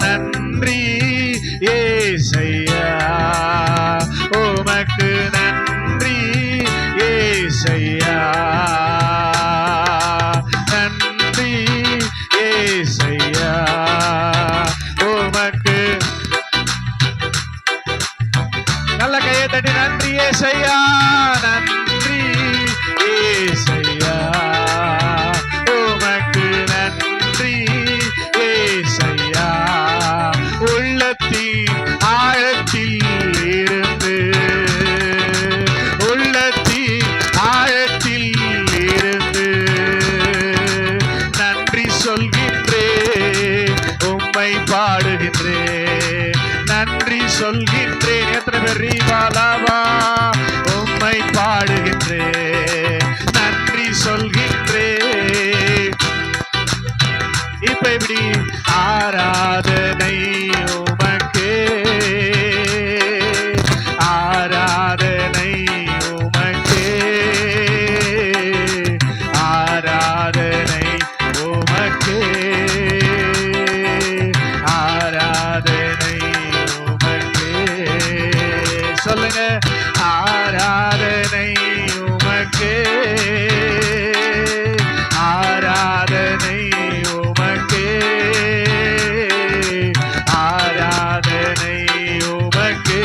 நன்றி ஏசையா, உமக்கு நன்றி ஏசையா, நன்றி ஏசையா, உமக்கு. நல்ல கையை தட்டி நன்றி ஏசையா, நன்றி ஏசையா, உமக்கு நன்றி ஏசையா. உள்ளத்தின் ஆழத்தில் இருந்து, உள்ளத்தின் ஆழத்தில் இருந்து நன்றி சொல்கின்றேன், உம்மை பாடுகின்றேன். நன்றி சொல்கின்றேன். எத்தனை பேர் ரீபாலாவா, உம்மை பாடுகின்றேன், நன்றி சொல்கின்றேன். இப்ப எப்படி? ஆராதனை உமக்கே, ஆராதனை உமக்கே, ஆராதனை உமக்கே, ஆராதனை உமக்கே. சொல்லுங்க, ஆராதனை உமக்கே, ஆராதனை உமக்கே, ஆராதனை உமக்கே,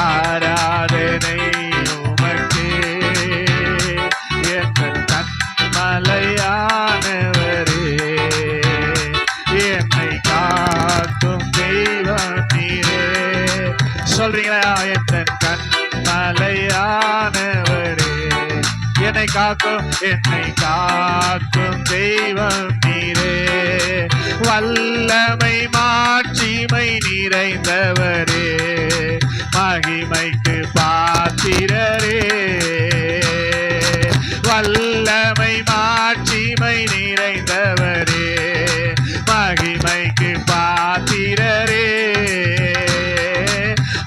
ஆராதனை உமக்கே. எங்கள் கண்மலையானவரே, என்னை காக்கும் தெய்வம் நீரே. சொல்றீங்களா? என் கண்மலையானவரே, என்னை காக்கும், என்னை காக்கும் தெய்வம் நீரே. வல்லமை மாட்சிமை நிறைந்தவரே, மகிமைக்கு பாத்திரரே. வல்லமை மாட்சிமை நிறைந்தவரே, மகிமைக்கு பாத்திரரே.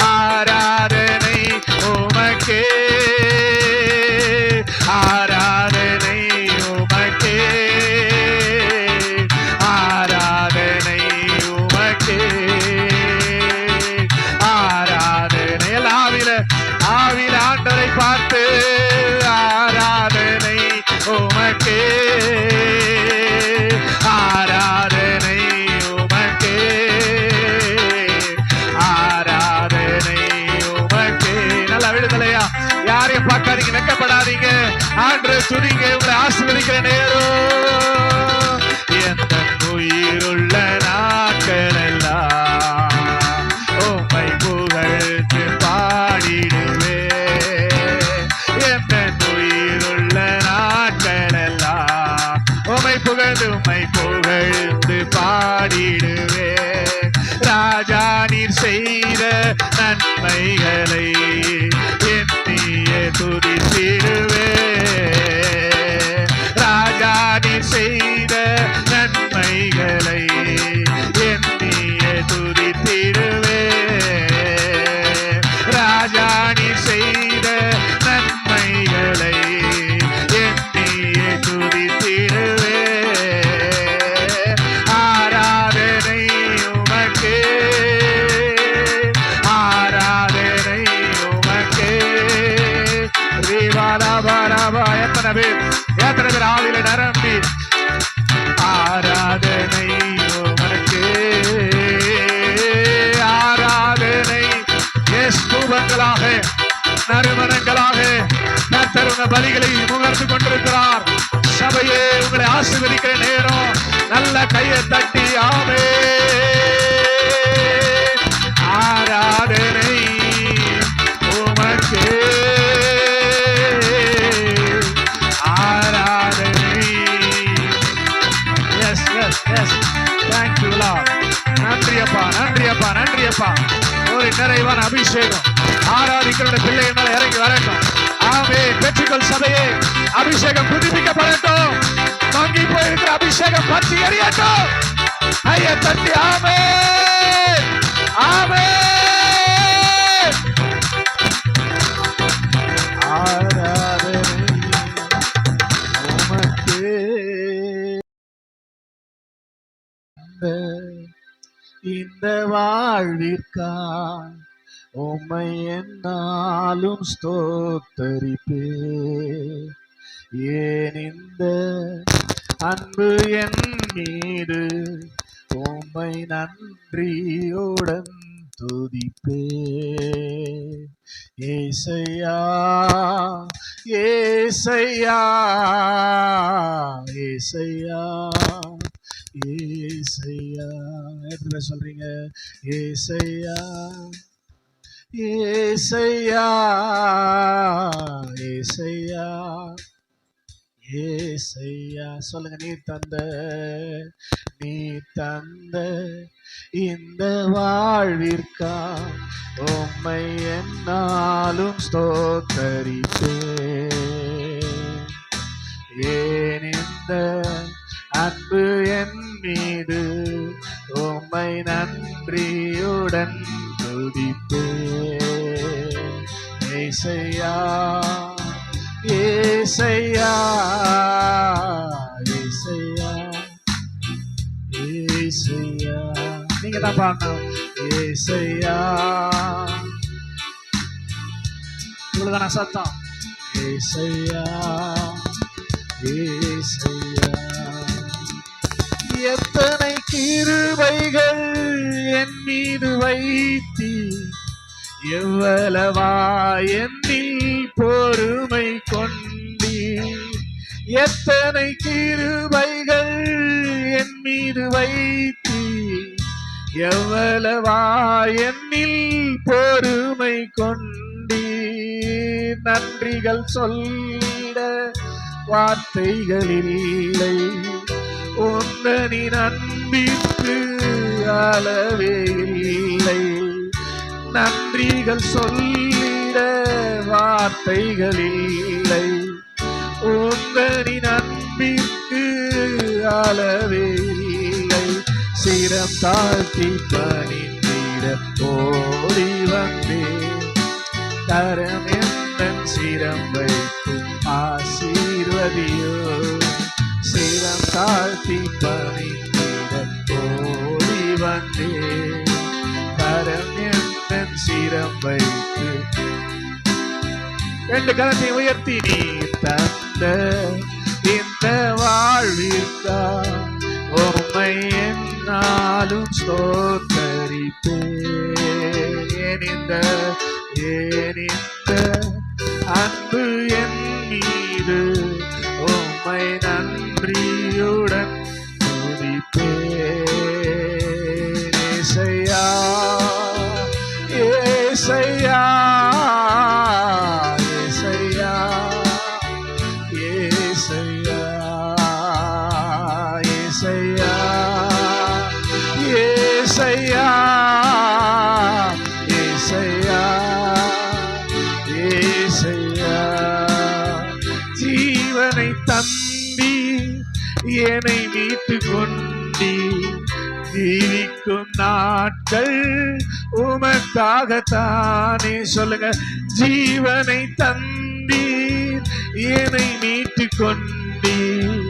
ஆராதனை உமக்கே, ஆராதனை உமக்கே, ஆராதனை உமக்கே, ஆராதனை. ஆவில ஆவில ஆண்டவரை பார்த்து ஆராதனை உமக்கே, ஆராதனை உமக்கே, ஆராதனை உமக்கே. நல்லா விடுதலையா, யாரையும் பார்க்காதீங்க, வெட்கப்படாதீங்க. ஆண்டவரை துதிங்க, உங்களை ஆசீர்வதிக்கிற நேரம். எந்த உயிருள்ள நாட்கள் எல்லாம் உம்மை புகழ்ந்து பாடிடுவே. எந்த உயிருள்ள நாட்கள் எல்லாம் உம்மை புகழ்ந்து, உம்மை புகழ்ந்து பாடிடுவே. ராஜா நீர் செய்த நன்மைகளை எண்ணியே துதித்திடுவே. ராஜா நீர் செய்த நன்மைகளை எண்ணியே துதித்திடுவே. ராஜா நீர் செய்த நன்மைகளை எண்ணியே துதித்திடுவே. ஆராதனை உமக்கே, ஆராதனை உமக்கே. எத்தனை பேர் ஆவில நிரம்பி ஆராதனை உமக்கே, ஆராதனை. ஸ்தூபங்களாக நறுமணங்களாக கர்த்தர் பலிகளை முகர்ந்து கொண்டிருக்கிறார். சபையே உங்களை ஆசீர்வதிக்கிற நேரம். நல்ல கையை தட்டி ஆமே. ஆராதனை உமக்கே, ஆராதனை. Yes yes yes, thank you Lord. நன்றி அப்பா, நன்றி அப்பா, நன்றி அப்பா. ஒரு நிறைவான அபிஷேகம் ஆராதிக்கிற பிள்ளைகள் மேல இறங்கி வரட்டும். ஆமே. பெற்றுக்கொள் சபையே, அபிஷேகம் புதுப்பிக்கப்படட்டும். மங்கி போயிருக்கிற அபிஷேகம் பற்றி எறியட்டும். கையை தட்டி ஆமே, ஆமே. ஆராதனை உமக்கே, இந்த வாழ்விற்கா உம்மை என்னாலும் ஸ்தோத்தரிப்பே. ஏன் இந்த அன்பு என் மீது உம்மை நன்றியுடன் துதிப்பே. ஏசையா, ஏசையா, ஏசையா, ஏசையா. எப்படி சொல்றீங்க? ஏசையா, ஏசையா, ஏசையா, ஏசையா. சொல்லுங்க. நீ தந்த இந்த வாழ்விற்கா உம்மை என்னாலும் ஸ்தோத்தரிப்பே. ஏன் இந்த அன்பு என் மீது உம்மை நன்றியுடன் துதிப்பே. ஏசையா, ஏசையா, ஏசையா, ஏசையா. நீங்க தான் பாடணும். ஏசையா, இவ்வளவுதான சத்தம்? ஏசையா, ஏசையா. எத்தனை கிருபைகள் என் மீது வைத்தி, எவ்வளவா என்னில் பொறுமை கொண்டி. எத்தனை கிருபைகள் என் மீது வைத்தி, எவ்வளவா என்னில் பொறுமை கொண்டி. நன்றிகள் சொல்லிட வார்த்தைகள் இல்லை, உந்தனின் அன்பிற்கு அளவே இல்லை. நன்றிகள் சொல்லிட வார்த்தைகள் இல்லை, உந்தனின் அன்பிற்கு அளவே இல்லை. சிரம் தாழ்த்தி பணிந்திட ஓடி வந்தேன், கரம் என் சிரம் வைத்து ஆசீர்வதியோ. சிரம் தாழ்த்தி பணிந்திட ஓடி வந்தேன், கரம் என் சிரம் வைத்து. ரெண்டு கரத்தை உயர்த்தி. நீ தந்த இந்த வாழ்விற்கா உம்மை என்னாலும் ஸ்தோத்தரிப்பேன். ஏன் இந்த அன்பு என் மீது உம்மை நன்றியுடன் துதிப்பேன். ஏசையா, ஏசையா, ஏசையா, ஏசையா, ஏசையா, ஏசையா, ஏசையா, ஏசையா. ஜீவனை தந்தி என்னை மீட்டு கொண்டி, ஜீவிக்கும் நாட்கள் உமக்காகத்தானே. சொல்லுங்க. ஜீவனை தந்தீர் என்னை மீட்டு கொண்டீர்,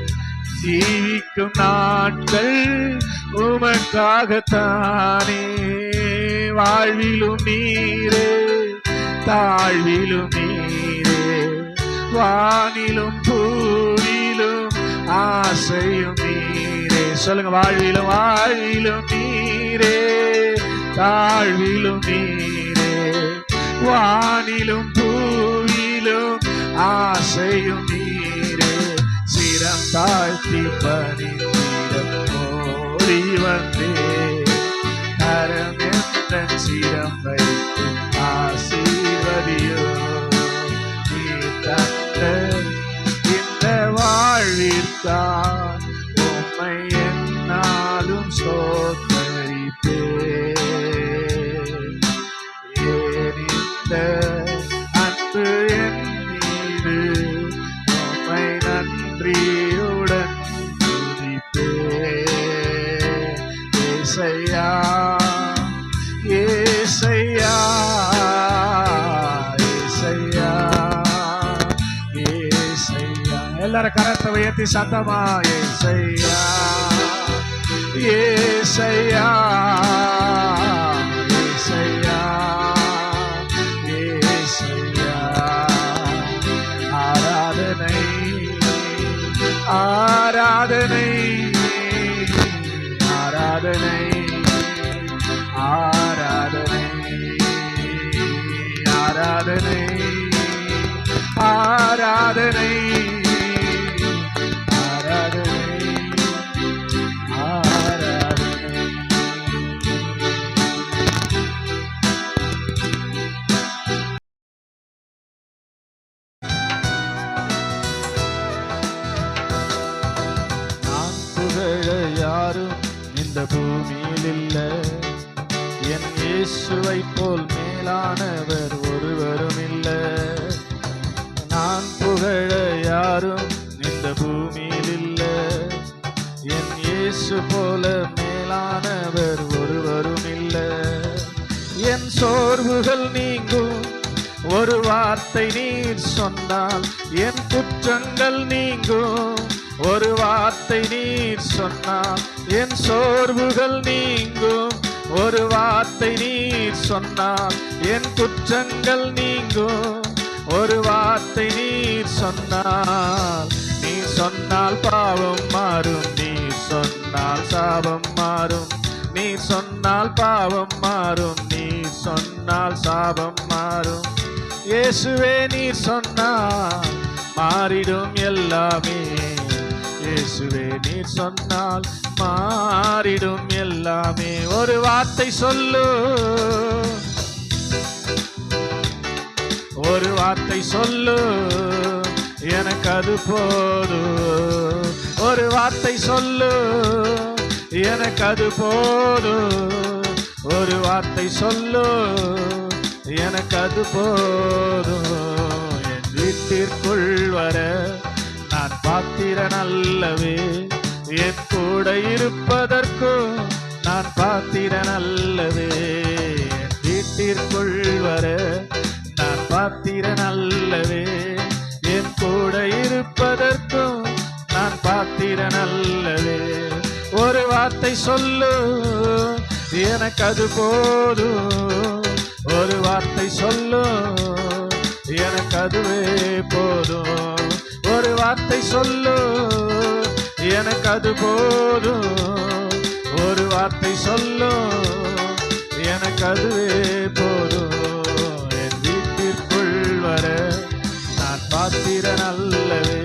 ஜீவிக்கும் நாட்கள் உமக்காகத்தானே. வாழ்விலும் நீரே, தாழ்விலும் நீரே, வானிலும் பூவிலும் ஆசையும் நீரே. சொல்லுங்க. வாழ்விலும் வாழ்விலும் நீரே, தாழ்விலும் நீரே, வானிலும் பூவிலும் ஆசையும் நீரே. சிரம் தாழ்த்தி பணிந்திட ஓடி வந்தே கரம் என்ற சிரம் வைத்து ஆசீர்வதியோ நீ தந்த இந்த வாழ்விற்காய் உம்மை என்னாலும் சோதரிப்பே ஏனிந்த அன்பு என் மீது உம்மை நன்றியுடன் துதிப்பே ஏசையா ஏசையா ஏசையா ஏசையா எல்லாரும் கரத்தை உயர்த்தி சத்தமா ஏசையா ஏசையா ஏசையா ஏசையா ஆராதனை ஆராதனை ஆராதனை ஆராதனை ஆராதனை ஆராதனை யாரும் இந்த பூமியில் இல்ல என் இயேசுவை போல் மேலானவர் ஒருவரும் இல்ல நான் புகழ யாரும் இந்த பூமியில் இல்ல என் இயேசு போல மேலானவர் ஒருவரும் இல்ல என் சோர்வுகள் நீங்கும் ஒரு வார்த்தை நீர் சொன்னால் என் குற்றங்கள் நீங்கும் ஒரு வார்த்தை நீர் சொன்னால் என் சோர்வுகள் நீங்கும் ஒரு வார்த்தை நீர் சொன்னால் என் குற்றங்கள் நீங்கும் ஒரு வார்த்தை நீர் சொன்னால் நீ சொன்னால் பாவம் மாறும் நீர் சொன்னால் சாபம் மாறும் நீர் சொன்னால் பாவம் மாறும் நீர் சொன்னால் சாபம் மாறும் இயேசுவே நீர் சொன்னால் மாறிடும் எல்லாமே இயேசுவே நீர் சொன்னால் மாறிடும் எல்லாமே ஒரு வார்த்தை சொல்லு ஒரு வார்த்தை சொல்லு எனக்கு அது போதும் ஒரு வார்த்தை சொல்லு எனக்கு அது போதும் ஒரு வார்த்தை சொல்லு எனக்கு அது போதும் என் வீட்டிற்குள் வர நான் பாத்திரன் அல்லவே என் கூட இருப்பதற்கும் நான் பாத்திரன் அல்லவே என் வீட்டிற்குள் வர நான் பாத்திரன் அல்லவே என் கூட இருப்பதற்கும் நான் பாத்திரன் அல்லவே ஒரு வார்த்தை சொல்லு எனக்கு அது போதும் ஒரு வார்த்தை சொல்லு எனக்கு அதுவே போதும் ஒரு வார்த்தை சொல்லு எனக்கு அது போதும் ஒரு வார்த்தை சொல்லு எனக்கு அதுவே போதும் என் வீட்டிற்குள் வர நான் பாத்திரன் அல்லவே